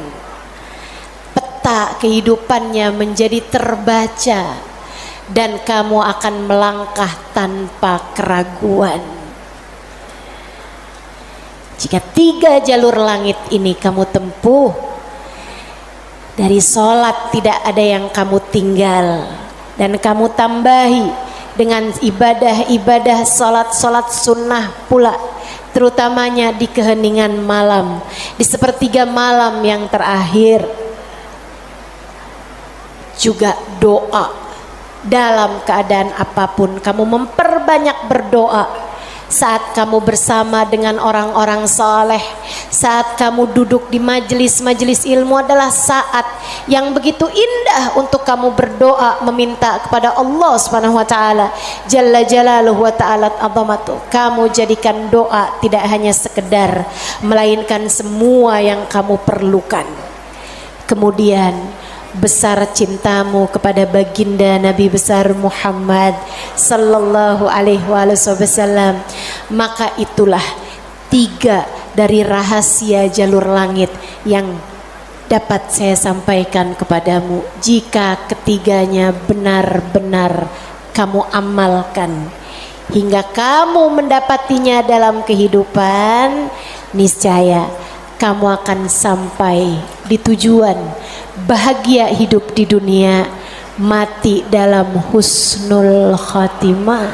Peta kehidupannya menjadi terbaca dan kamu akan melangkah tanpa keraguan. Jika 3 jalur langit ini kamu tempuh, dari sholat tidak ada yang kamu tinggal, dan kamu tambahi dengan ibadah-ibadah sholat sunnah pula, terutamanya di keheningan malam, di sepertiga malam yang terakhir. Juga doa dalam keadaan apapun, kamu memperbanyak berdoa. Saat kamu bersama dengan orang-orang saleh, saat kamu duduk di majelis-majelis ilmu adalah saat yang begitu indah untuk kamu berdoa meminta kepada Allah Subhanahu wa taala jalla jalaluhu wa ta'ala azamatu. Kamu jadikan doa tidak hanya sekedar, melainkan semua yang kamu perlukan. Kemudian besar cintamu kepada baginda Nabi besar Muhammad sallallahu alaihi wasallam, maka itulah 3 dari rahasia jalur langit yang dapat saya sampaikan kepadamu. Jika ketiganya benar-benar kamu amalkan hingga kamu mendapatinya dalam kehidupan, niscaya kamu akan sampai di tujuan, bahagia hidup di dunia, mati dalam husnul khatimah.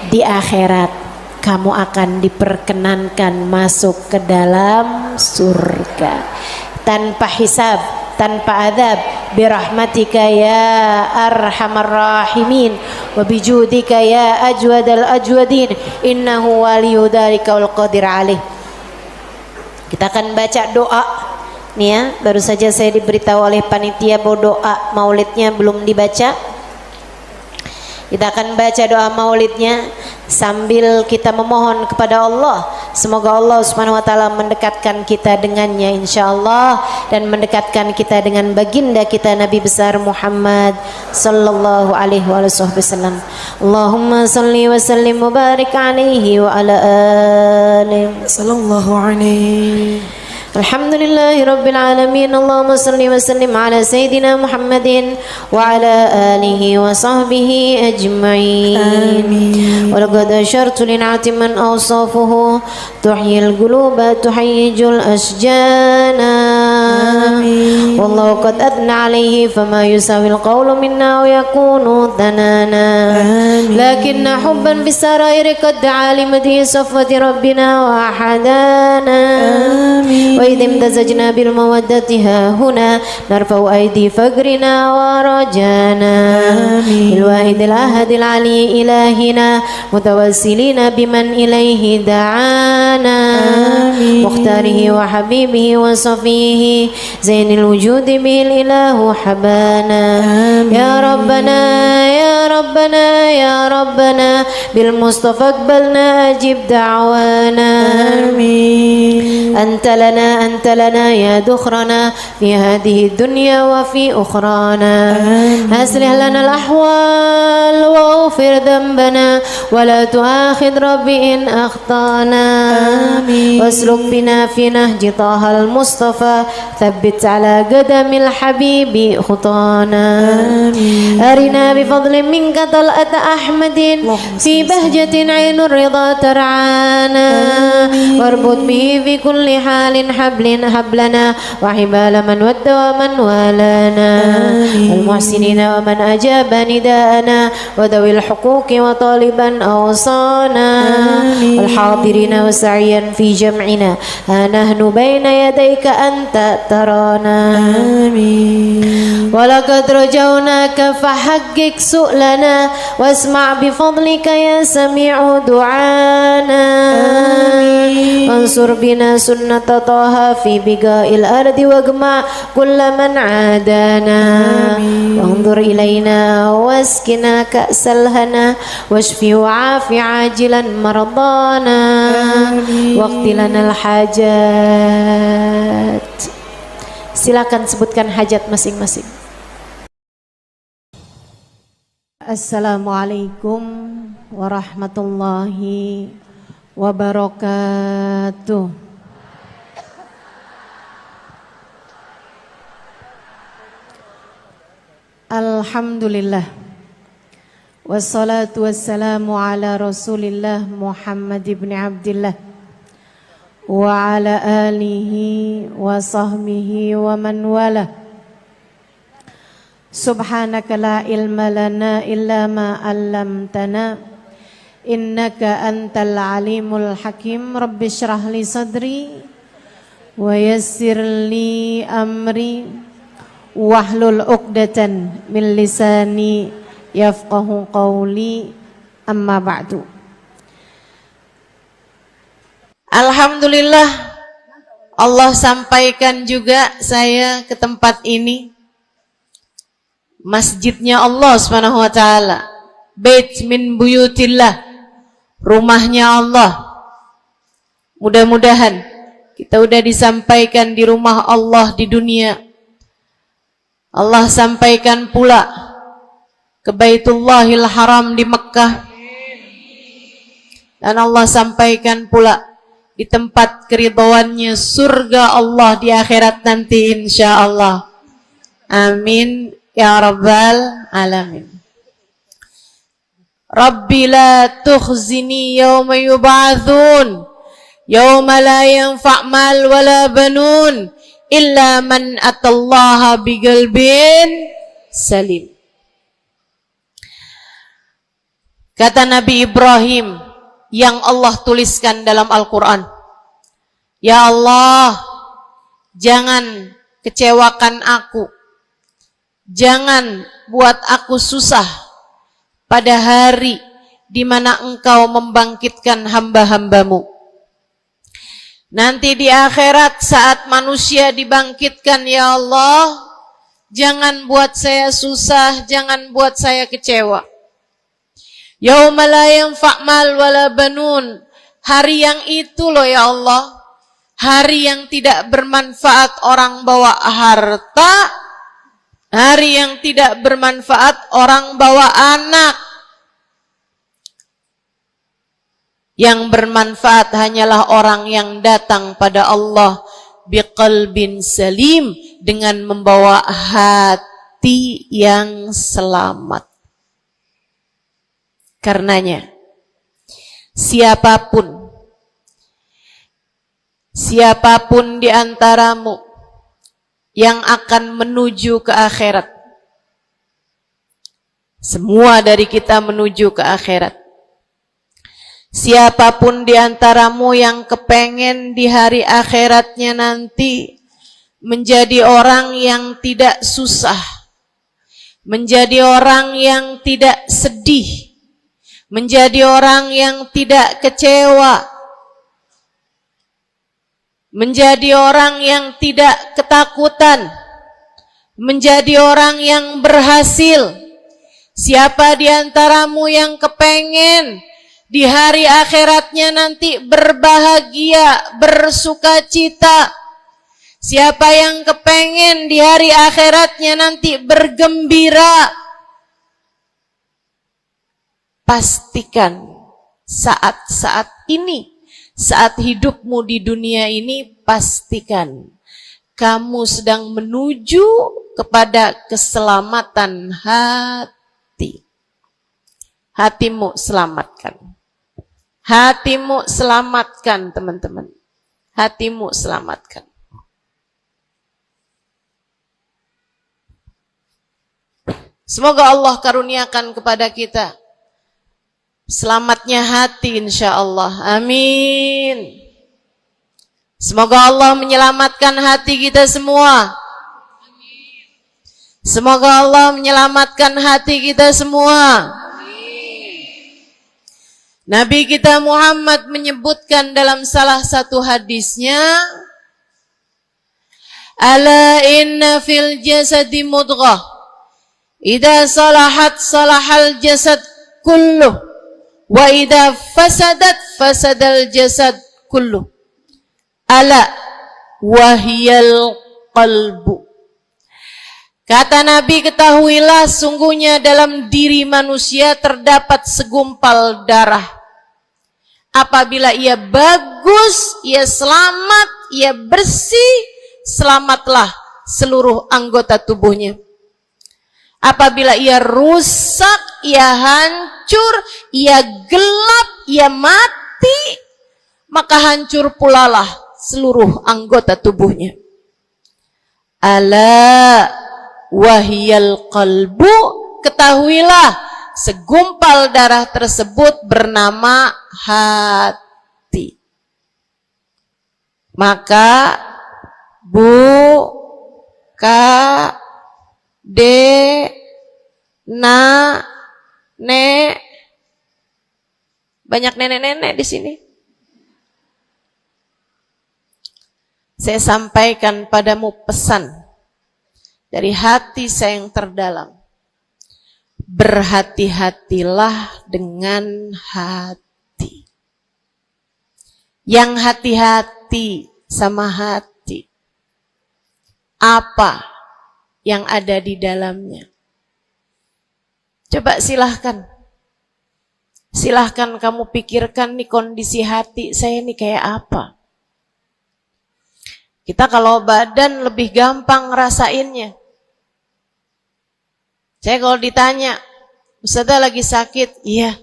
Di akhirat kamu akan diperkenankan masuk ke dalam surga tanpa hisab, tanpa adab, birahmatika ya arhamar rahimin wa bijudika ya ajwadal ajwadin innahu waliyu dzalika wal qadir alaih. Kita akan baca doa nih ya. Baru saja saya diberitahu oleh panitia bahwa doa maulidnya belum dibaca. Kita akan baca doa maulidnya sambil kita memohon kepada Allah. Semoga Allah Subhanahu wa taala mendekatkan kita dengannya insyaallah dan mendekatkan kita dengan baginda kita Nabi besar Muhammad sallallahu alaihi wasallam. Allahumma salli wa sallim wa barik alaihi wa ala alihi sallallahu alaihi. Alhamdulillahi Rabbil Alamin. Allahumma salli wa sallim ala Sayyidina Muhammadin wa ala alihi wa sahbihi ajma'in. Wa laqad ashartu lin'ati man awsafuhu tuhyil quluba tuhayyijul asjana. Wallahu qad adna alayhi fama yusawil qawlu minna wa yakunu thanana. Lakinna hubban bisarairi qad alimati safwati rabbina wa ahadana. وإذ امتزجنا بالمودة ها هنا نرفع أيدي فقرنا ورجانا بالواحد الأحد العلي إلهنا متوسلين بمن إليه دعانا مختاره وحبيبه وصفيه زين الوجود به الإله حبانا يا ربنا يا ربنا يا ربنا بالمصطفى اقبلنا أجب دعوانا أنت لنا يا دخرنا في هذه الدنيا وفي أخرانا أصلح لنا الأحوال واغفر ذنبنا ولا تؤاخذ ربي إن أخطأنا واسلك بنا في نهج طه المصطفى ثبت على قدم الحبيب خطانا أرنا بفضل منك طلعة أحمد في بهجة عين الرضا ترعانا واربط به في كل حال حبلنا وحبال من ود ومن والانا المحسنين ومن أجاب نداءنا وذوي الحقوق وطالبا أوصانا والحاضرين وسعيا في جمعنا ها نحن بين يديك أنت ترانا ولقد رجوناك فحقق سؤلنا واسمع بفضلك يا سميع دعانا وانصر بنا سنة طه في بقاء الأرض واجمع كل من عادانا وانظر إلينا واسكنا كأس الهنا واشفي وعافي عاجلا مرضانا واقض لنا الحاجات. Silakan sebutkan hajat masing-masing. Assalamualaikum warahmatullahi wabarakatuh. Alhamdulillah. Wassalatu wassalamu ala Rasulillah Muhammad ibn Abdillah wa ala alihi wa sahbihi wa man wala. Subhanaka la ilma lana illa ma 'allamtana innaka antal alimul hakim. Rabbi shrah li sadri wa yassir li amri wahlul 'uqdatan min lisani yafqahu qawli. Amma ba'du. Alhamdulillah, Allah sampaikan juga saya ke tempat ini. Masjidnya Allah Subhanahu wa taala, bait min buyutillah, rumahnya Allah. Mudah-mudahan kita udah disampaikan di rumah Allah di dunia. Allah sampaikan pula ke Baitullahil Haram di Mekkah. Dan Allah sampaikan pula di tempat keridhaannya surga Allah di akhirat nanti insyaallah. Amin ya rabbal alamin. Rabbi la tukhzini yawma yub'atsun yawma la yanfa' mal wala banun illa man atallaha biqalbin salim. Kata Nabi Ibrahim yang Allah tuliskan dalam Al-Quran, ya Allah, jangan kecewakan aku, jangan buat aku susah pada hari di mana Engkau membangkitkan hamba-hambamu. Nanti di akhirat saat manusia dibangkitkan, ya Allah, jangan buat saya susah, jangan buat saya kecewa. Yauma la yanfa' mal wala banun. Hari yang itu loh ya Allah. Hari yang tidak bermanfaat orang bawa harta. Hari yang tidak bermanfaat orang bawa anak. Yang bermanfaat hanyalah orang yang datang pada Allah biqalbin salim, dengan membawa hati yang selamat. Karenanya siapapun di antaramu yang akan menuju ke akhirat, semua dari kita menuju ke akhirat. Siapapun di antaramu yang kepengen di hari akhiratnya nanti menjadi orang yang tidak susah, menjadi orang yang tidak sedih, menjadi orang yang tidak kecewa, menjadi orang yang tidak ketakutan, menjadi orang yang berhasil. Siapa di antaramu yang kepengen di hari akhiratnya nanti berbahagia, bersukacita? Siapa yang kepengen di hari akhiratnya nanti bergembira? Pastikan saat-saat ini, saat hidupmu di dunia ini, pastikan kamu sedang menuju kepada keselamatan hati. Hatimu selamatkan. Hatimu selamatkan, teman-teman. Hatimu selamatkan. Semoga Allah karuniakan kepada kita selamatnya hati, insya Allah. Amin. Semoga Allah menyelamatkan hati kita semua. Semoga Allah menyelamatkan hati kita semua. Nabi kita Muhammad menyebutkan dalam salah satu hadisnya, ala inna fil jasadi mudghah, idza salahat salahal jasad kulluh, wa idza fasadat fasadal jasad kulluh, ala wahiyal qalbu. Kata Nabi, ketahuilah sungguhnya dalam diri manusia terdapat segumpal darah. Apabila ia bagus, ia selamat, ia bersih, selamatlah seluruh anggota tubuhnya. Apabila ia rusak, ia hancur, ia gelap, ia mati, maka hancur pulalah seluruh anggota tubuhnya. Ala wahiyal qalbu, ketahuilah segumpal darah tersebut bernama hati. Maka bu, ka, de, na, ne, banyak nenek-nenek di sini. Saya sampaikan padamu pesan dari hati saya yang terdalam. Berhati-hatilah dengan hati. Yang hati-hati sama hati, apa yang ada di dalamnya? Coba silahkan kamu pikirkan nih, kondisi hati saya nih kayak apa. Kita kalau badan lebih gampang ngerasainnya. Saya kalau ditanya, Ustazah lagi sakit? Iya.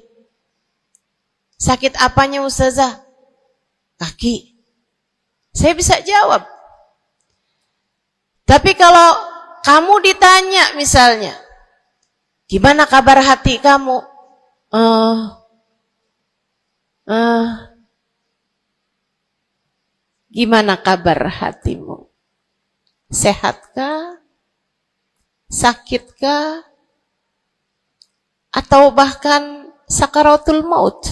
Sakit apanya Ustazah? Kaki. Saya bisa jawab. Tapi kalau kamu ditanya misalnya, gimana kabar hati kamu? Gimana kabar hatimu? Sehatkah? Sakitkah? Atau bahkan sakaratul maut?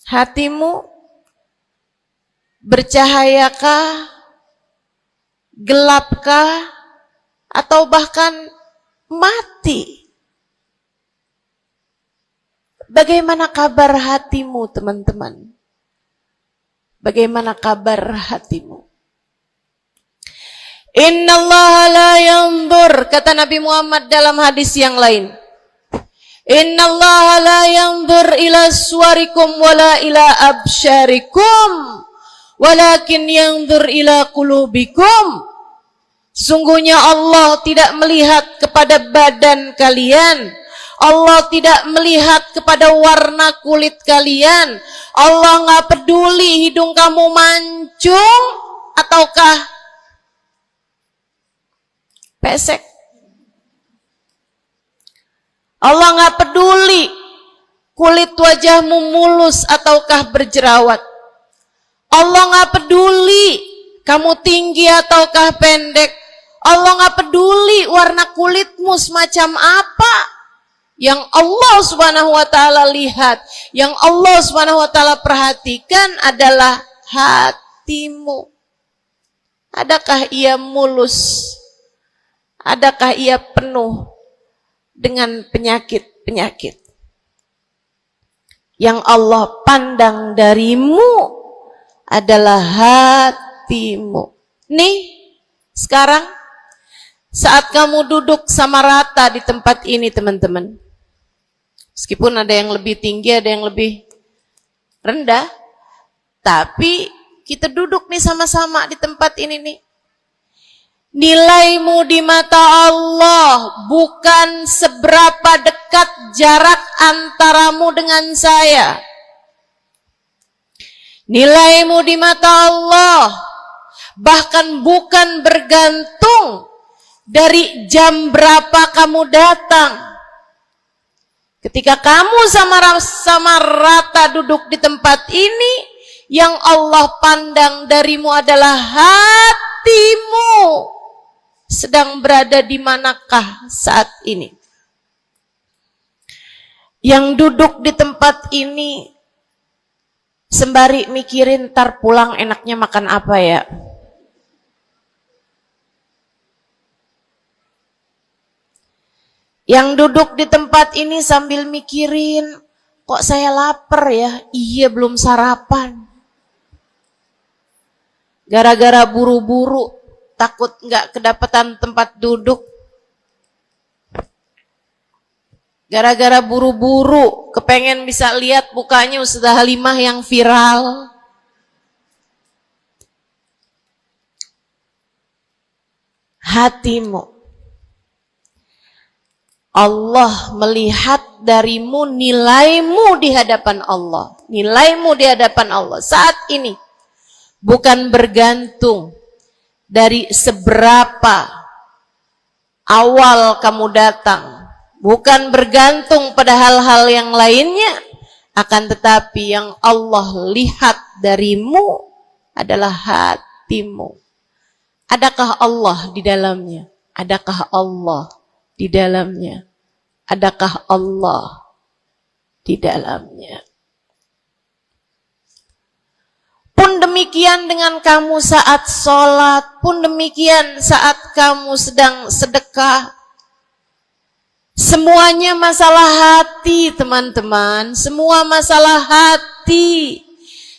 Hatimu bercahayakah? Gelapkah? Atau bahkan mati? Bagaimana kabar hatimu, teman-teman? Bagaimana kabar hatimu? Innallaha la yanzur, kata Nabi Muhammad dalam hadis yang lain. Innallaha la yanzur ila suwarikum wala ila absyarikum, walakin yanzur ila qulubikum. Sungguhnya Allah tidak melihat kepada badan kalian, Allah tidak melihat kepada warna kulit kalian. Allah nggak peduli hidung kamu mancung ataukah pesek. Allah nggak peduli kulit wajahmu mulus ataukah berjerawat. Allah nggak peduli kamu tinggi ataukah pendek. Allah nggak peduli warna kulitmu semacam apa. Yang Allah Subhanahu wa taala lihat, yang Allah Subhanahu wa taala perhatikan adalah hatimu. Adakah ia mulus? Adakah ia penuh dengan penyakit-penyakit? Yang Allah pandang darimu adalah hatimu. Nih, sekarang saat kamu duduk sama rata di tempat ini, teman-teman, meskipun ada yang lebih tinggi, ada yang lebih rendah, tapi kita duduk nih sama-sama di tempat ini nih. Nilaimu di mata Allah bukan seberapa dekat jarak antaramu dengan saya. Nilaimu di mata Allah bahkan bukan bergantung dari jam berapa kamu datang. Ketika kamu sama rata duduk di tempat ini, yang Allah pandang darimu adalah hatimu. Sedang berada di manakah saat ini? Yang duduk di tempat ini sembari mikirin ntar pulang enaknya makan apa ya? Yang duduk di tempat ini sambil mikirin, kok saya lapar ya? Iya, belum sarapan. Gara-gara buru-buru, takut nggak kedapatan tempat duduk. Gara-gara buru-buru, kepengen bisa lihat mukanya Ustazah Halimah yang viral. Hatimu. Allah melihat darimu, nilaimu di hadapan Allah. Nilaimu di hadapan Allah saat ini bukan bergantung dari seberapa awal kamu datang, bukan bergantung pada hal-hal yang lainnya, akan tetapi yang Allah lihat darimu adalah hatimu. Adakah Allah di dalamnya? Adakah Allah di dalamnya? Adakah Allah di dalamnya? Pun demikian dengan kamu saat sholat, pun demikian saat kamu sedang sedekah. Semuanya masalah hati, teman-teman. Semua masalah hati.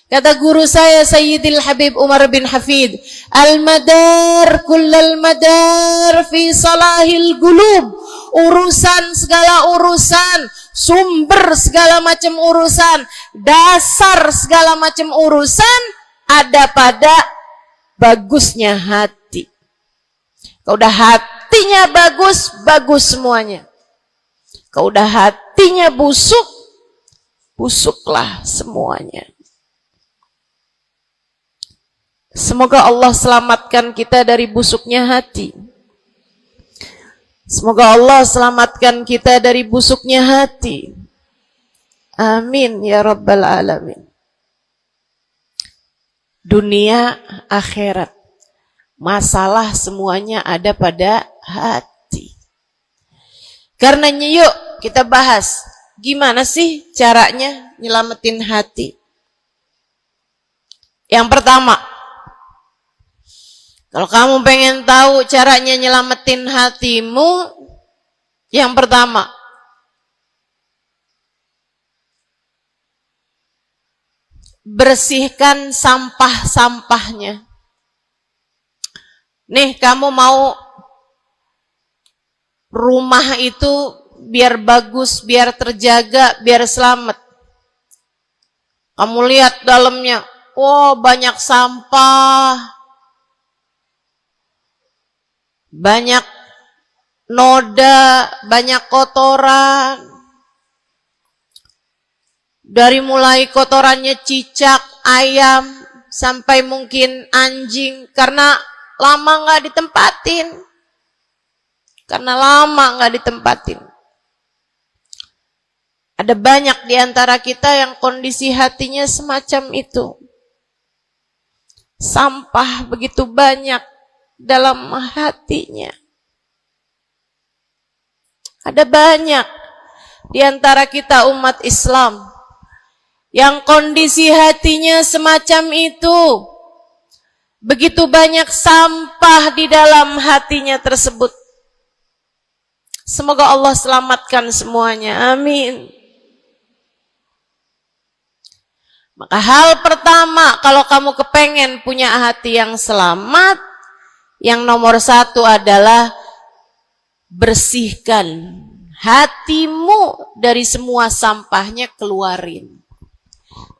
Kata guru saya Sayyidil Habib Umar bin Hafid, al-madar kullal madar fi salahil gulub. Urusan segala urusan, sumber segala macam urusan, dasar segala macam urusan ada pada bagusnya hati. Kalau udah hatinya bagus, bagus semuanya. Kalau udah hatinya busuk, busuklah semuanya. Semoga Allah selamatkan kita dari busuknya hati. Semoga Allah selamatkan kita dari busuknya hati. Amin ya rabbal alamin. Dunia, akhirat, masalah semuanya ada pada hati. Karenanya yuk kita bahas gimana sih caranya nyelamatin hati. Yang pertama, kalau kamu pengen tahu caranya nyelamatin hatimu, yang pertama, bersihkan sampah-sampahnya. Nih, kamu mau rumah itu biar bagus, biar terjaga, biar selamat. Kamu lihat dalamnya, oh banyak sampah, banyak noda, banyak kotoran. Dari mulai kotorannya cicak, ayam, sampai mungkin anjing, karena lama nggak ditempatin. Ada banyak di antara kita yang kondisi hatinya semacam itu. Sampah begitu banyak dalam hatinya. Ada banyak di antara kita umat Islam yang kondisi hatinya semacam itu. Begitu banyak sampah di dalam hatinya tersebut. Semoga Allah selamatkan semuanya. Amin. Maka hal pertama, kalau kamu kepengen punya hati yang selamat, yang nomor satu adalah bersihkan hatimu dari semua sampahnya, keluarin.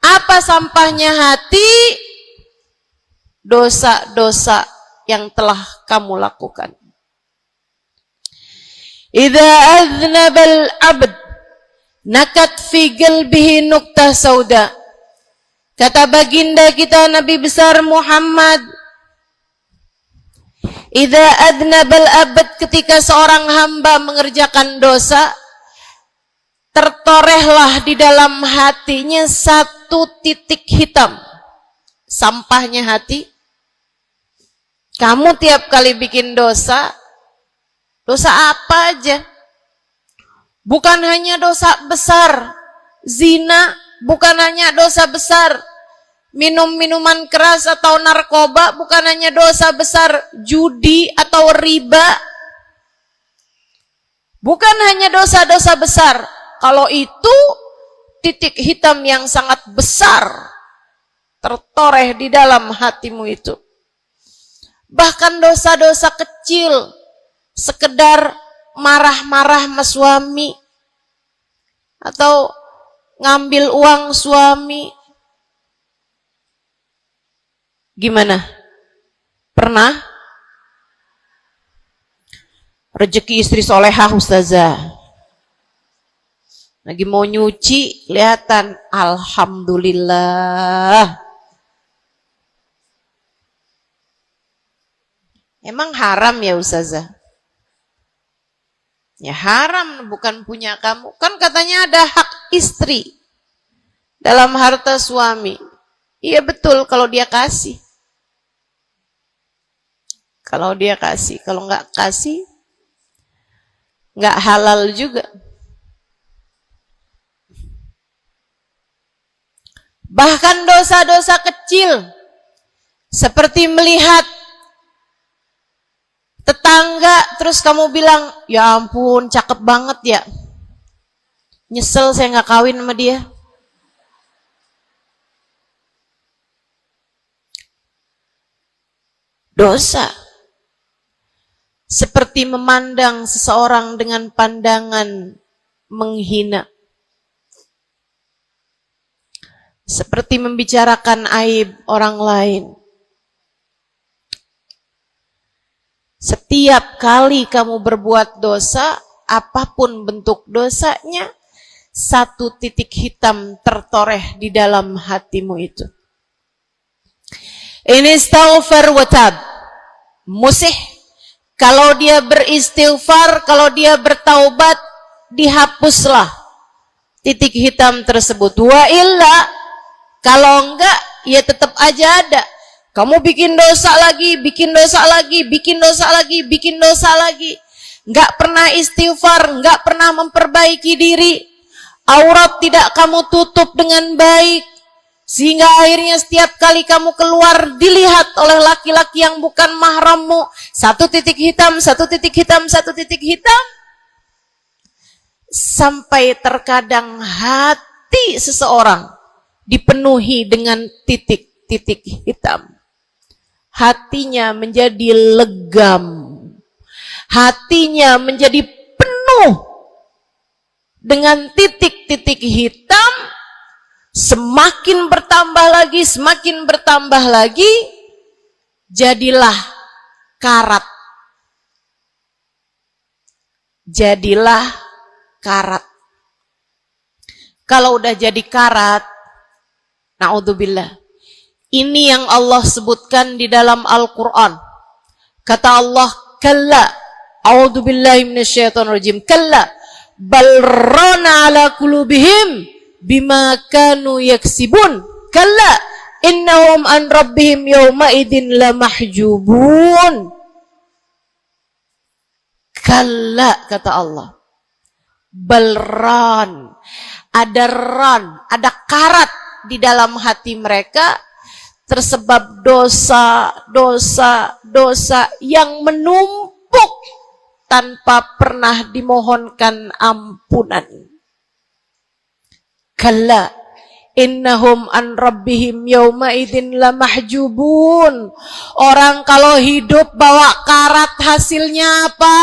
Apa sampahnya hati? Dosa-dosa yang telah kamu lakukan. Idza aznabal abd nakat fi qalbihi nuqtah sauda. Kata baginda kita Nabi besar Muhammad, idza aznabal abd, ketika seorang hamba mengerjakan dosa, tertorehlah di dalam hatinya satu titik hitam. Sampahnya hati. Kamu tiap kali bikin dosa, dosa apa aja? Bukan hanya dosa besar, zina, bukan hanya dosa besar, minum minuman keras atau narkoba, bukan hanya dosa besar, judi atau riba. Bukan hanya dosa-dosa besar. Kalau itu titik hitam yang sangat besar tertoreh di dalam hatimu itu. Bahkan dosa-dosa kecil, sekedar marah-marah sama suami, atau ngambil uang suami. Gimana? Pernah? Rezeki istri solehah ustazah. Lagi mau nyuci, kelihatan, alhamdulillah. Emang haram ya ustazah? Ya haram, bukan punya kamu. Kan katanya ada hak istri dalam harta suami. Iya betul kalau dia kasih. Kalau dia kasih, kalau nggak kasih, nggak halal juga. Bahkan dosa-dosa kecil, seperti melihat tetangga, terus kamu bilang, ya ampun, cakep banget ya. Nyesel saya nggak kawin sama dia. Dosa. Seperti memandang seseorang dengan pandangan menghina. Seperti membicarakan aib orang lain. Setiap kali kamu berbuat dosa, apapun bentuk dosanya, satu titik hitam tertoreh di dalam hatimu itu. Ini istighfar wa tab. Musih, kalau dia beristighfar, kalau dia bertaubat, dihapuslah titik hitam tersebut. Wa illa, kalau enggak, ya tetap aja ada. Kamu bikin dosa lagi, bikin dosa lagi, bikin dosa lagi, bikin dosa lagi. Enggak pernah istighfar, enggak pernah memperbaiki diri. Aurat tidak kamu tutup dengan baik. Sehingga akhirnya setiap kali kamu keluar dilihat oleh laki-laki yang bukan mahrammu. Satu titik hitam, satu titik hitam, satu titik hitam. Sampai terkadang hati seseorang dipenuhi dengan titik-titik hitam. Hatinya menjadi legam. Hatinya menjadi penuh dengan titik-titik hitam. Semakin bertambah lagi, jadilah karat. Jadilah karat. Kalau udah jadi karat, naudzubillah. Ini yang Allah sebutkan di dalam Al-Quran. Kata Allah, kalla, a'udzubillahi minasyaitonirrajim, kalla, bal rana ala qulubihim bima kanu yaksibun, kalla, innahum an rabbihim yawma idin lamahjubun. Kalla, kata Allah, balran, ada karat di dalam hati mereka, tersebab dosa yang menumpuk tanpa pernah dimohonkan ampunan. Kalla innahum an rabbihim yawma idzin lamahjubun. Orang kalau hidup bawa karat hasilnya apa?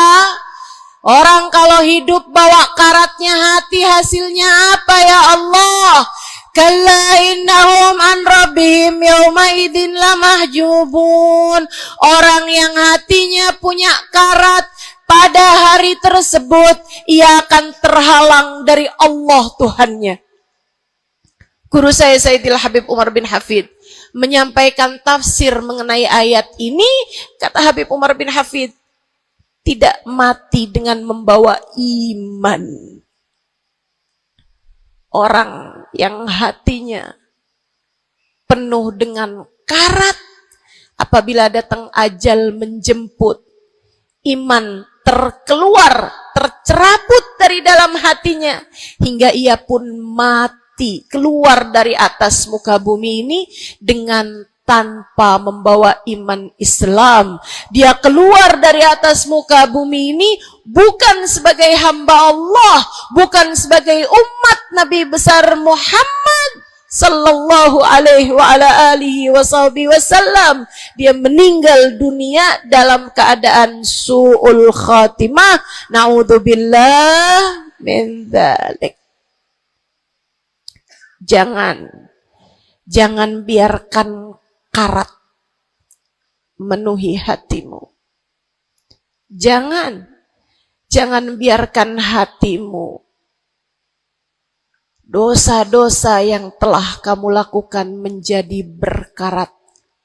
Orang kalau hidup bawa karatnya hati hasilnya apa ya Allah? Kalla innahum an rabbihim yawma idzin lamahjubun. Orang yang hatinya punya karat, pada hari tersebut ia akan terhalang dari Allah Tuhannya. Guru saya Sayyidil Habib Umar bin Hafid menyampaikan tafsir mengenai ayat ini. Kata Habib Umar bin Hafid, tidak mati dengan membawa iman. Orang yang hatinya penuh dengan karat, apabila datang ajal menjemput, iman tercerabut dari dalam hatinya, hingga ia pun mati, keluar dari atas muka bumi ini dengan tanpa membawa iman Islam. Dia keluar dari atas muka bumi ini bukan sebagai hamba Allah, bukan sebagai umat Nabi besar Muhammad sallallahu alaihi wa ala alihi wasallam. Dia meninggal dunia dalam keadaan su'ul khatimah. Naudzubillah min dzalik. Jangan biarkan karat menuhi hatimu. Jangan biarkan hatimu, dosa-dosa yang telah kamu lakukan menjadi berkarat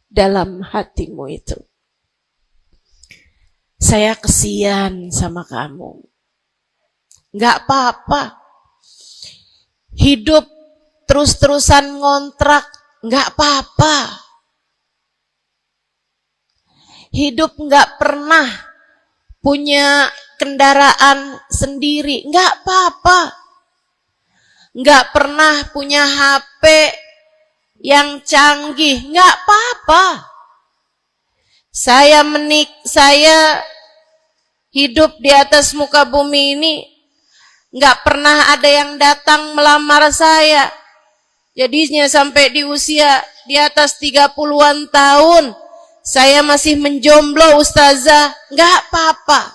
dalam hatimu itu. Saya kesian sama kamu. Enggak apa-apa. Hidup terus-terusan ngontrak, enggak apa-apa. Hidup enggak pernah punya kendaraan sendiri, enggak apa-apa. Enggak pernah punya HP yang canggih, enggak apa-apa. Saya hidup di atas muka bumi ini, enggak pernah ada yang datang melamar saya. Jadinya sampai di usia di atas 30-an tahun, saya masih menjomblo, Ustazah. Enggak apa-apa.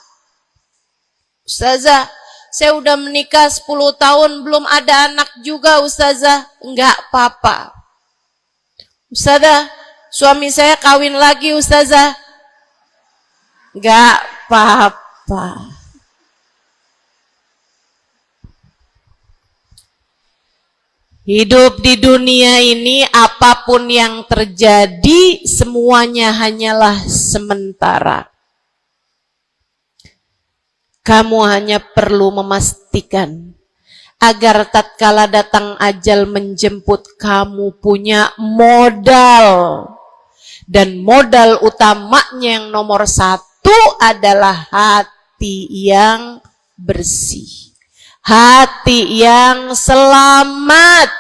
Ustazah, saya udah menikah 10 tahun, belum ada anak juga, Ustazah. Enggak apa-apa. Ustazah, suami saya kawin lagi, Ustazah. Enggak apa-apa. Hidup di dunia ini, apapun yang terjadi, semuanya hanyalah sementara. Kamu hanya perlu memastikan agar tatkala datang ajal menjemput, kamu punya modal. Dan modal utamanya yang nomor 1 adalah hati yang bersih. Hati yang selamat.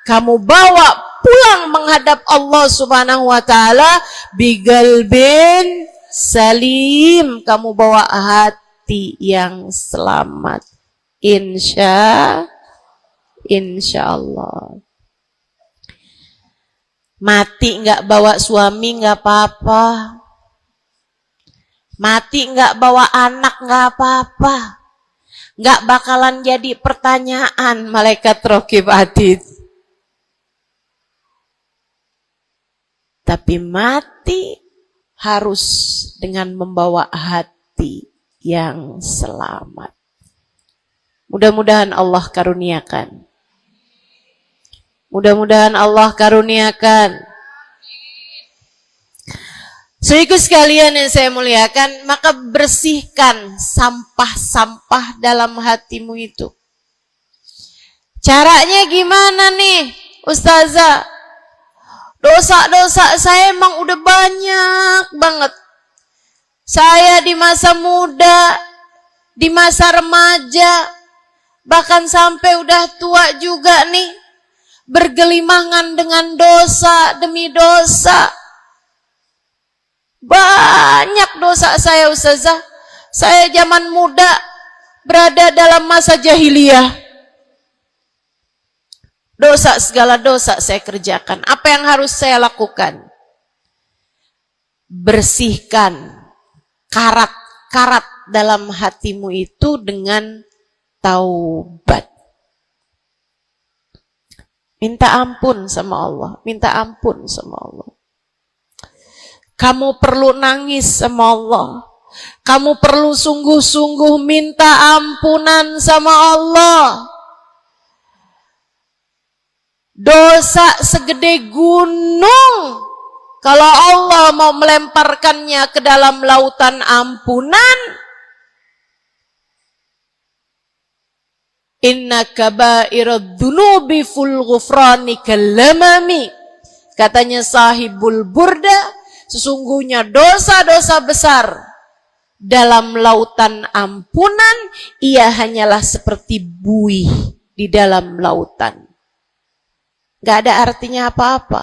Kamu bawa pulang menghadap Allah Subhanahu wa ta'ala bigalbin salim. Kamu bawa hati yang selamat. Insya Allah. Mati nggak bawa suami nggak apa-apa. Mati nggak bawa anak nggak apa-apa. Nggak bakalan jadi pertanyaan malaikat raqib atid. Tapi mati harus dengan membawa hati yang selamat. Mudah-mudahan Allah karuniakan. Mudah-mudahan Allah karuniakan. Saudaraku sekalian yang saya muliakan, maka bersihkan sampah-sampah dalam hatimu itu. Caranya gimana nih, Ustazah? Dosa-dosa saya emang udah banyak banget. Saya di masa muda, di masa remaja, bahkan sampai udah tua juga nih, bergelimangan dengan dosa demi dosa. Banyak dosa saya, Ustazah. Saya zaman muda berada dalam masa jahiliyah. Dosa, segala dosa saya kerjakan. Apa yang harus saya lakukan? Bersihkan karat-karat dalam hatimu itu dengan taubat. Minta ampun sama Allah. Minta ampun sama Allah. Kamu perlu nangis sama Allah. Kamu perlu sungguh-sungguh minta ampunan sama Allah. Dosa segede gunung, kalau Allah mau melemparkannya ke dalam lautan ampunan, inna kaba'irad dunubi ful ghufrani kalamami. Katanya sahibul burda, sesungguhnya dosa-dosa besar dalam lautan ampunan, ia hanyalah seperti buih di dalam lautan. Gak ada artinya apa-apa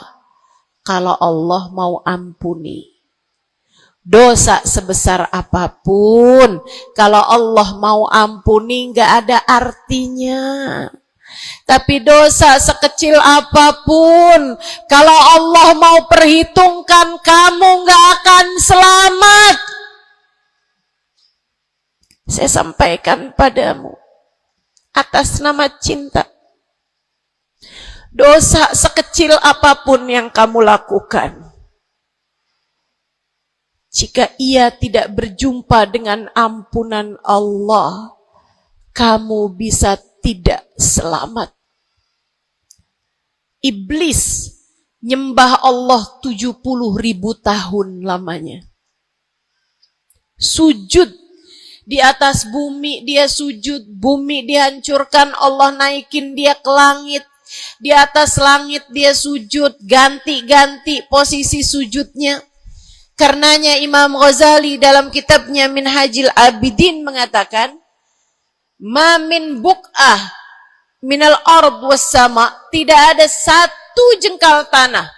kalau Allah mau ampuni. Dosa sebesar apapun, kalau Allah mau ampuni gak ada artinya. Tapi dosa sekecil apapun, kalau Allah mau perhitungkan, kamu gak akan selamat. Saya sampaikan padamu atas nama cinta. Dosa sekecil apapun yang kamu lakukan, jika ia tidak berjumpa dengan ampunan Allah, kamu bisa tidak selamat. Iblis nyembah Allah 70.000 tahun lamanya. Sujud di atas bumi, dia sujud, bumi dihancurkan, Allah naikin dia ke langit. Di atas langit dia sujud, ganti-ganti posisi sujudnya. Karenanya Imam Ghazali dalam kitabnya Minhajil Abidin mengatakan, ma min buq'ah minal ard was sama, tidak ada satu jengkal tanah,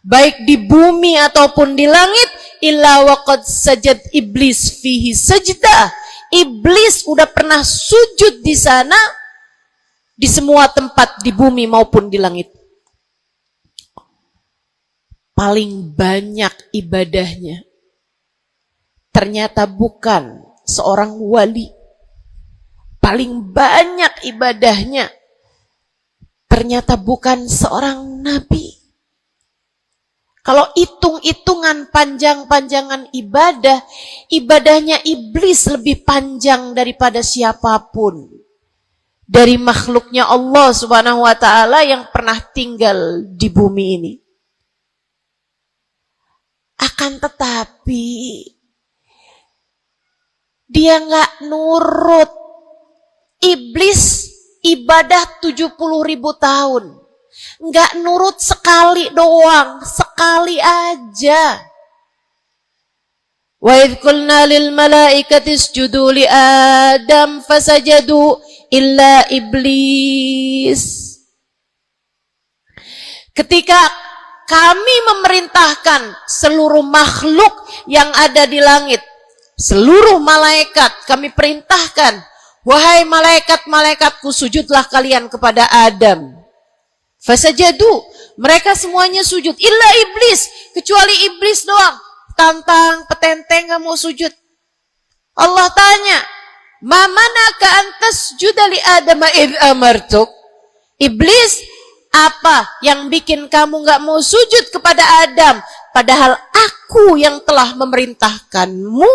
baik di bumi ataupun di langit, illa waqad sajad iblis fihi sajdah. Iblis udah pernah sujud di sana, di semua tempat di bumi maupun di langit. Paling banyak ibadahnya ternyata bukan seorang wali. Paling banyak ibadahnya ternyata bukan seorang nabi. Kalau hitung-hitungan panjang-panjangan ibadah, ibadahnya iblis lebih panjang daripada siapapun dari makhluknya Allah Subhanahu wa ta'ala yang pernah tinggal di bumi ini. Akan tetapi dia nggak nurut. Iblis ibadah 70.000 tahun, nggak nurut sekali doang, sekali aja. Wa idh qulna lil malaikati isjudu li Adam fasajadu illa iblis. Ketika kami memerintahkan seluruh makhluk yang ada di langit, seluruh malaikat kami perintahkan, wahai malaikat-malaikatku, sujudlah kalian kepada Adam. Fasajadu, Mereka semuanya sujud. Illa iblis. Kecuali iblis doang. Tantang, petenteng gak mau sujud. Allah tanya, ma manaka antas judali Adam id amartuk? Iblis, apa yang bikin kamu gak mau sujud kepada Adam? Padahal aku yang telah memerintahkanmu.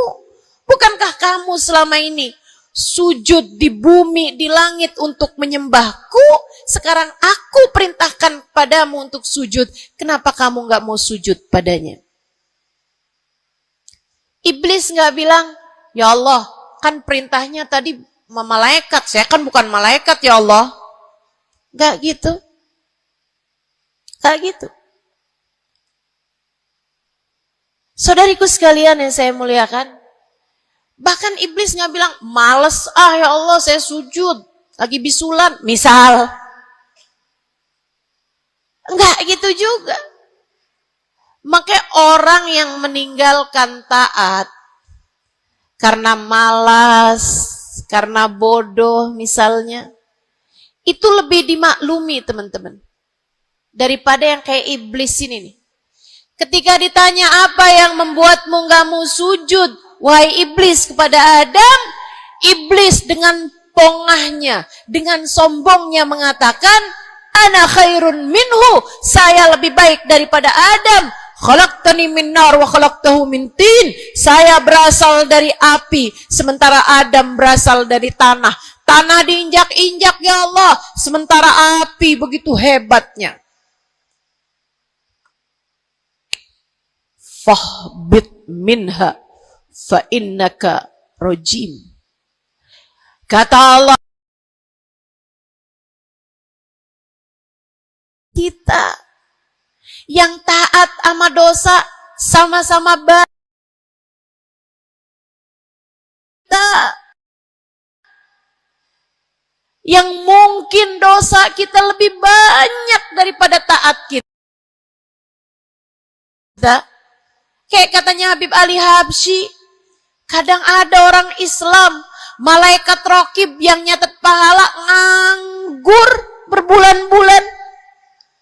Bukankah kamu selama ini sujud di bumi, di langit untuk menyembahku? Sekarang aku perintahkan padamu untuk sujud. Kenapa kamu gak mau sujud padanya? Iblis gak bilang, ya Allah, kan perintahnya tadi malaikat. Saya kan bukan malaikat ya Allah. Gak gitu. Gak gitu. Saudariku sekalian yang saya muliakan, bahkan iblis gak bilang, males ya Allah saya sujud, lagi bisulan, misal. Enggak gitu juga. Makanya orang yang meninggalkan taat karena malas, karena bodoh misalnya, itu lebih dimaklumi teman-teman. Daripada yang kayak iblis ini nih. Ketika ditanya apa yang membuatmu gak mau sujud, wahai iblis, kepada Adam, iblis dengan pongahnya, dengan sombongnya mengatakan, ana khairun minhu, saya lebih baik daripada Adam. Khalaqtani min nar wa khalaqtahu min tin. Saya berasal dari api, sementara Adam berasal dari tanah. Tanah diinjak-injak ya Allah, sementara api begitu hebatnya. Fahbit minha fa innaka rajim. Kata Allah, kita yang taat sama dosa sama-sama baik. Yang mungkin dosa kita lebih banyak daripada taat kita. Kayak katanya Habib Ali Habsyi, kadang ada orang Islam, malaikat rokib yang nyatet pahala nganggur berbulan-bulan.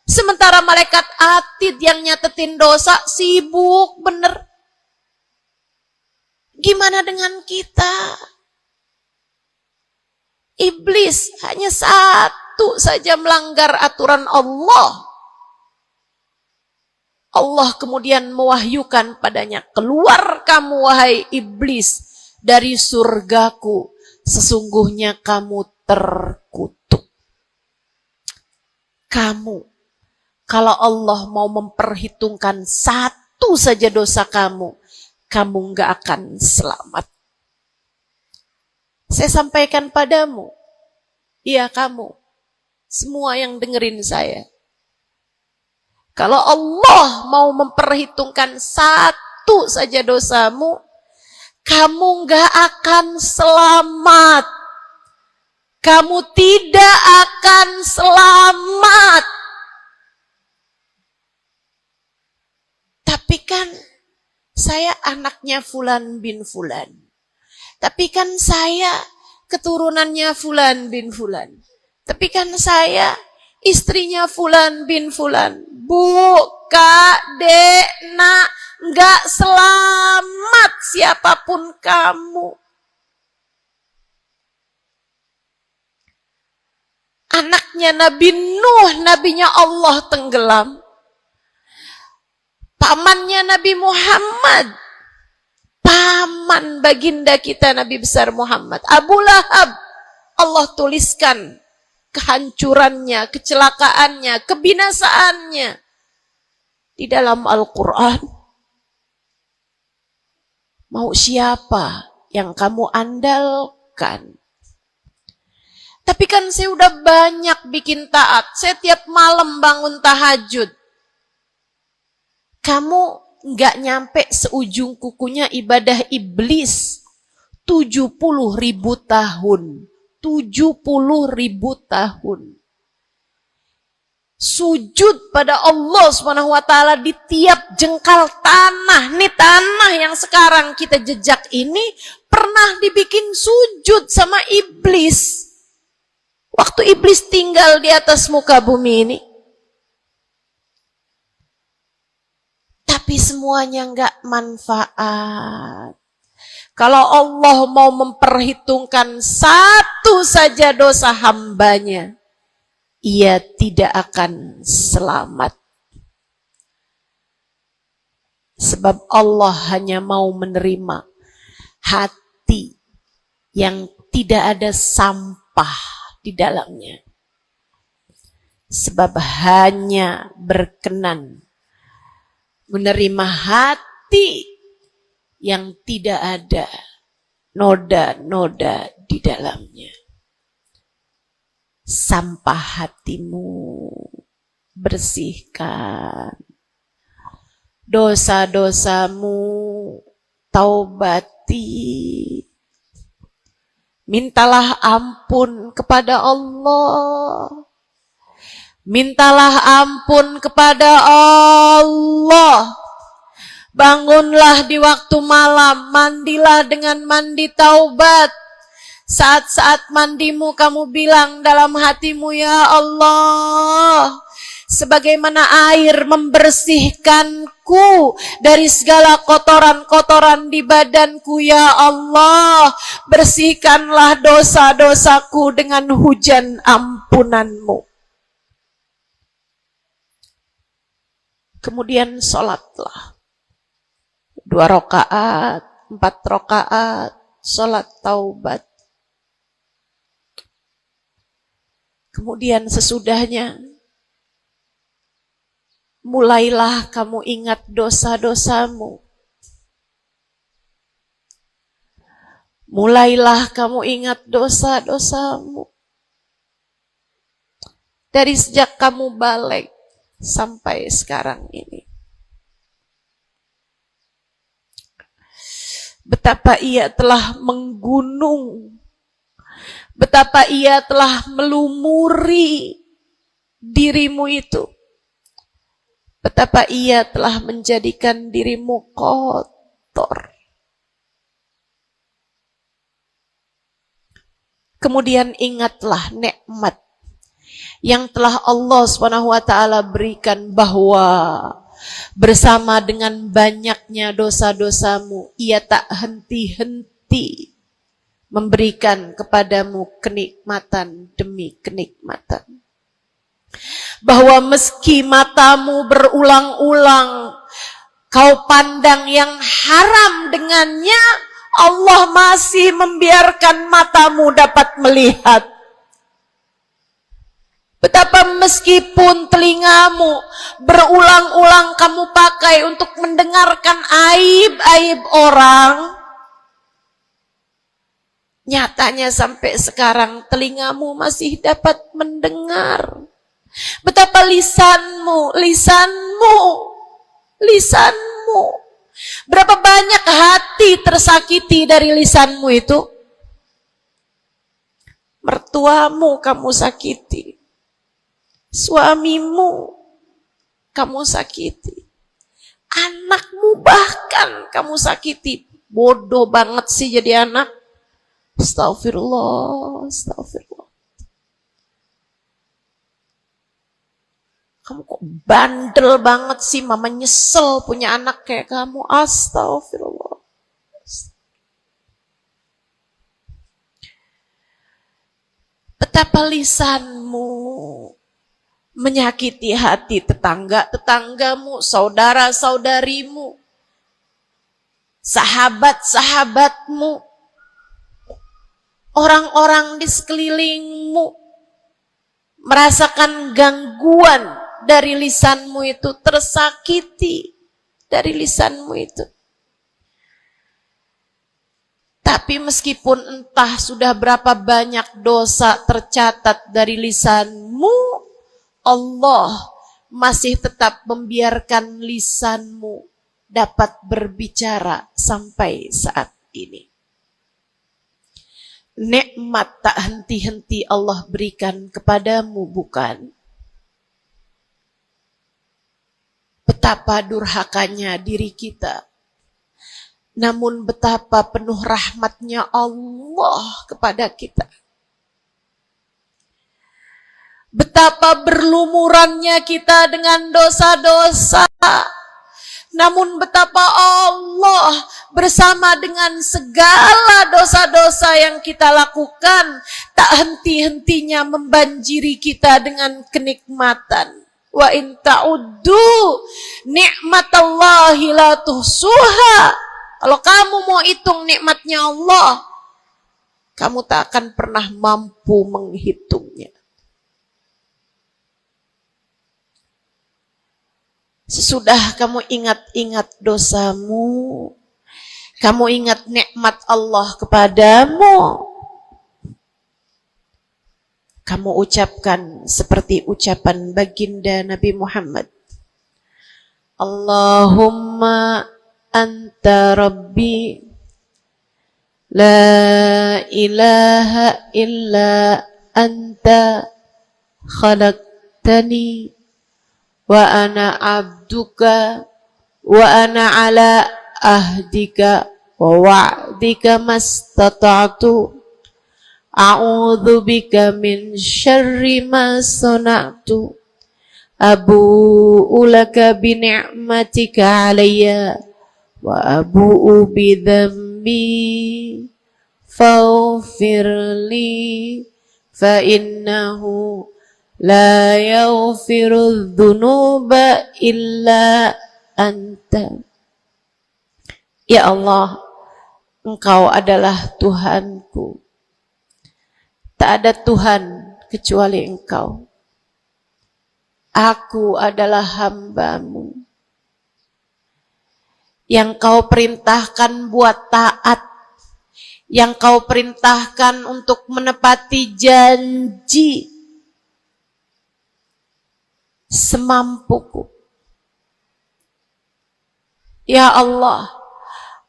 Sementara malaikat atid yang nyatetin dosa sibuk bener. Gimana dengan kita? Iblis hanya satu saja melanggar aturan Allah. Allah kemudian mewahyukan padanya, keluar kamu wahai iblis dari surgaku, sesungguhnya kamu terkutuk. Kamu, kalau Allah mau memperhitungkan satu saja dosa kamu, kamu gak akan selamat. Saya sampaikan padamu, iya kamu, semua yang dengerin saya. Kalau Allah mau memperhitungkan satu saja dosamu, kamu gak akan selamat. Kamu tidak akan selamat. Tapi kan saya anaknya Fulan bin Fulan. Tapi kan saya keturunannya Fulan bin Fulan. Tapi kan saya istrinya Fulan bin Fulan. Bu, Kak, Dek, Nak, gak selamat siapapun kamu. Anaknya Nabi Nuh, nabinya Allah tenggelam. Pamannya Nabi Muhammad, paman baginda kita Nabi besar Muhammad, Abu Lahab, Allah tuliskan kehancurannya, kecelakaannya, kebinasaannya di dalam Al-Quran. Mau siapa yang kamu andalkan? Tapi kan saya udah banyak bikin taat, saya tiap malam bangun tahajud. Kamu nggak nyampe seujung kukunya ibadah iblis 70.000 tahun. 70.000 tahun. Sujud pada Allah SWT di tiap jengkal tanah. Nih tanah yang sekarang kita jejak ini pernah dibikin sujud sama iblis. Waktu iblis tinggal di atas muka bumi ini. tapi semuanya nggak manfaat. Kalau Allah mau memperhitungkan satu saja dosa hambanya, ia tidak akan selamat. Sebab Allah hanya mau menerima hati yang tidak ada sampah di dalamnya. Sebab hanya berkenan menerima hati yang tidak ada noda-noda di dalamnya. Sampah hatimu bersihkan, dosa-dosamu taubati, mintalah ampun kepada Allah, mintalah ampun kepada Allah. Bangunlah di waktu malam, mandilah dengan mandi taubat. Saat-saat mandimu kamu bilang dalam hatimu, ya Allah, sebagaimana air membersihkanku dari segala kotoran-kotoran di badanku, ya Allah, bersihkanlah dosa-dosaku dengan hujan ampunanmu. Kemudian sholatlah. 2 rakaat, 4 rakaat, sholat taubat. Kemudian sesudahnya, mulailah kamu ingat dosa-dosamu. Mulailah kamu ingat dosa-dosamu. Dari sejak kamu balik sampai sekarang ini. Betapa ia telah menggunung, betapa ia telah melumuri dirimu itu, betapa ia telah menjadikan dirimu kotor. Kemudian ingatlah nikmat yang telah Allah SWT berikan, bahwa bersama dengan banyaknya dosa-dosamu, ia tak henti-henti memberikan kepadamu kenikmatan demi kenikmatan. Bahwa meski matamu berulang-ulang kau pandang yang haram dengannya, Allah masih membiarkan matamu dapat melihat. Betapa meskipun telingamu berulang-ulang kamu pakai untuk mendengarkan aib-aib orang, nyatanya sampai sekarang telingamu masih dapat mendengar. Betapa lisanmu, berapa banyak hati tersakiti dari lisanmu itu. Mertuamu kamu sakiti, suamimu kamu sakiti, anakmu bahkan kamu sakiti. Bodoh banget sih jadi anak. Astagfirullah, astagfirullah. Kamu kok bandel banget sih, mama nyesel punya anak kayak kamu. Astagfirullah. Betapa lisanmu menyakiti hati tetangga-tetanggamu, saudara-saudarimu, sahabat-sahabatmu, orang-orang di sekelilingmu, merasakan gangguan dari lisanmu itu, tersakiti dari lisanmu itu. Tapi meskipun entah sudah berapa banyak dosa tercatat dari lisanmu, Allah masih tetap membiarkan lisanmu dapat berbicara sampai saat ini. Nikmat tak henti-henti Allah berikan kepadamu, bukan? Betapa durhakanya diri kita. Namun betapa penuh rahmatnya Allah kepada kita. Betapa berlumurannya kita dengan dosa-dosa. Namun betapa Allah bersama dengan segala dosa-dosa yang kita lakukan, tak henti-hentinya membanjiri kita dengan kenikmatan. Wa in ta'uddu ni'matallahi la tuhsuha. Kalau kamu mau hitung nikmatnya Allah, kamu tak akan pernah mampu menghitungnya. Sesudah kamu ingat-ingat dosamu, kamu ingat nikmat Allah kepadamu, kamu ucapkan seperti ucapan baginda Nabi Muhammad. Allahumma anta rabbi la ilaha illa anta khalaqtani wa ana abduka wa ana ala ahdika wa wa'dika mastata'tu a'udzu bika min syarri ma sana'tu abu'u laka bi ni'matika 'alayya wa abu'u bi dhanbi faghfir li fa innahu la yaghfiru dzunuba illa anta. Ya Allah, Engkau adalah Tuhanku. Tak ada Tuhan kecuali Engkau. Aku adalah hamba-Mu yang Kau perintahkan buat taat, yang Kau perintahkan untuk menepati janji semampuku. Ya Allah,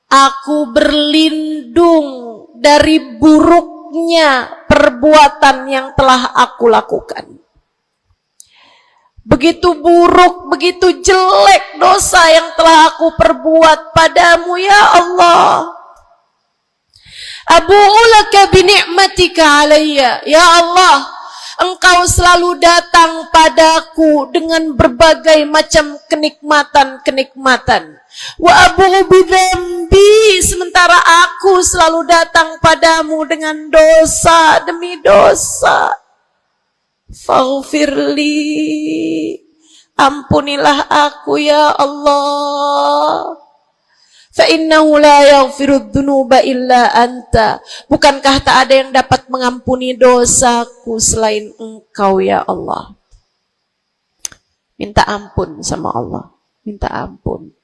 aku berlindung dari buruknya perbuatan yang telah aku lakukan. Begitu buruk, begitu jelek dosa yang telah aku perbuat padamu, ya Allah. Abu'u laka bi ni'matika 'alayya. Ya Allah, Engkau selalu datang padaku dengan berbagai macam kenikmatan-kenikmatan. Wa abu'u bidzambi, sementara aku selalu datang padamu dengan dosa demi dosa. Faghfirli, ampunilah aku ya Allah. Fa innahu la yaghfiru dzunuba illa anta. Bukankah tak ada yang dapat mengampuni dosaku selain Engkau ya Allah. Minta ampun sama Allah. Minta ampun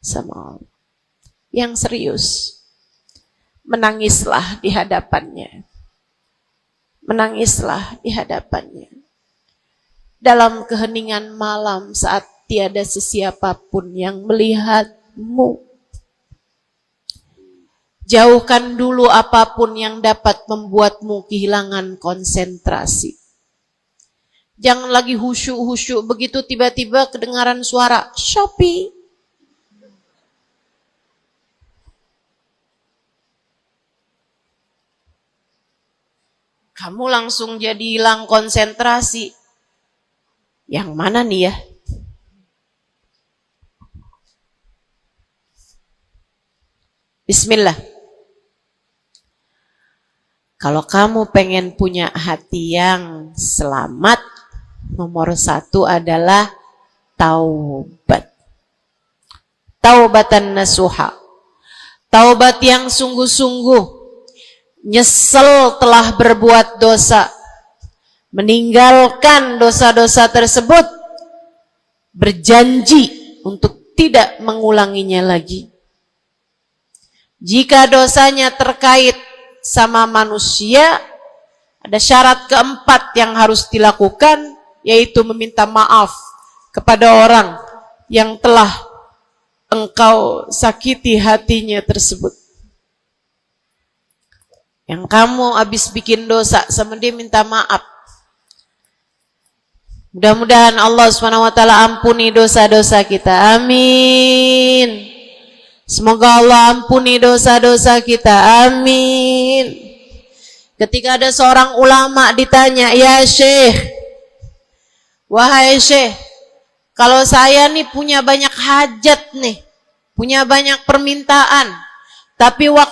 sama Allah. Yang serius, menangislah di hadapannya. Menangislah di hadapannya. Dalam keheningan malam saat tiada sesiapapun yang melihatmu. Jauhkan dulu apapun yang dapat membuatmu kehilangan konsentrasi. Jangan lagi khusyuk-khusyuk, begitu tiba-tiba kedengaran suara Shopee. Kamu langsung jadi hilang konsentrasi. Yang mana nih ya? Bismillah. Kalau kamu pengen punya hati yang selamat, nomor 1 adalah taubat. Taubatan nasuha. Taubat yang sungguh-sungguh. Nyesel telah berbuat dosa. Meninggalkan dosa-dosa tersebut. Berjanji untuk tidak mengulanginya lagi. Jika dosanya terkait sama manusia, ada syarat keempat yang harus dilakukan, yaitu meminta maaf kepada orang yang telah engkau sakiti hatinya tersebut. Yang kamu habis bikin dosa sama dia, minta maaf. Mudah-mudahan Allah SWT ampuni dosa-dosa kita. Amin. Semoga Allah ampuni dosa-dosa kita. Amin. Ketika ada seorang ulama ditanya, ya Syekh, wahai Syekh, Kalau saya nih punya banyak hajat nih, punya banyak permintaan, tapi waktu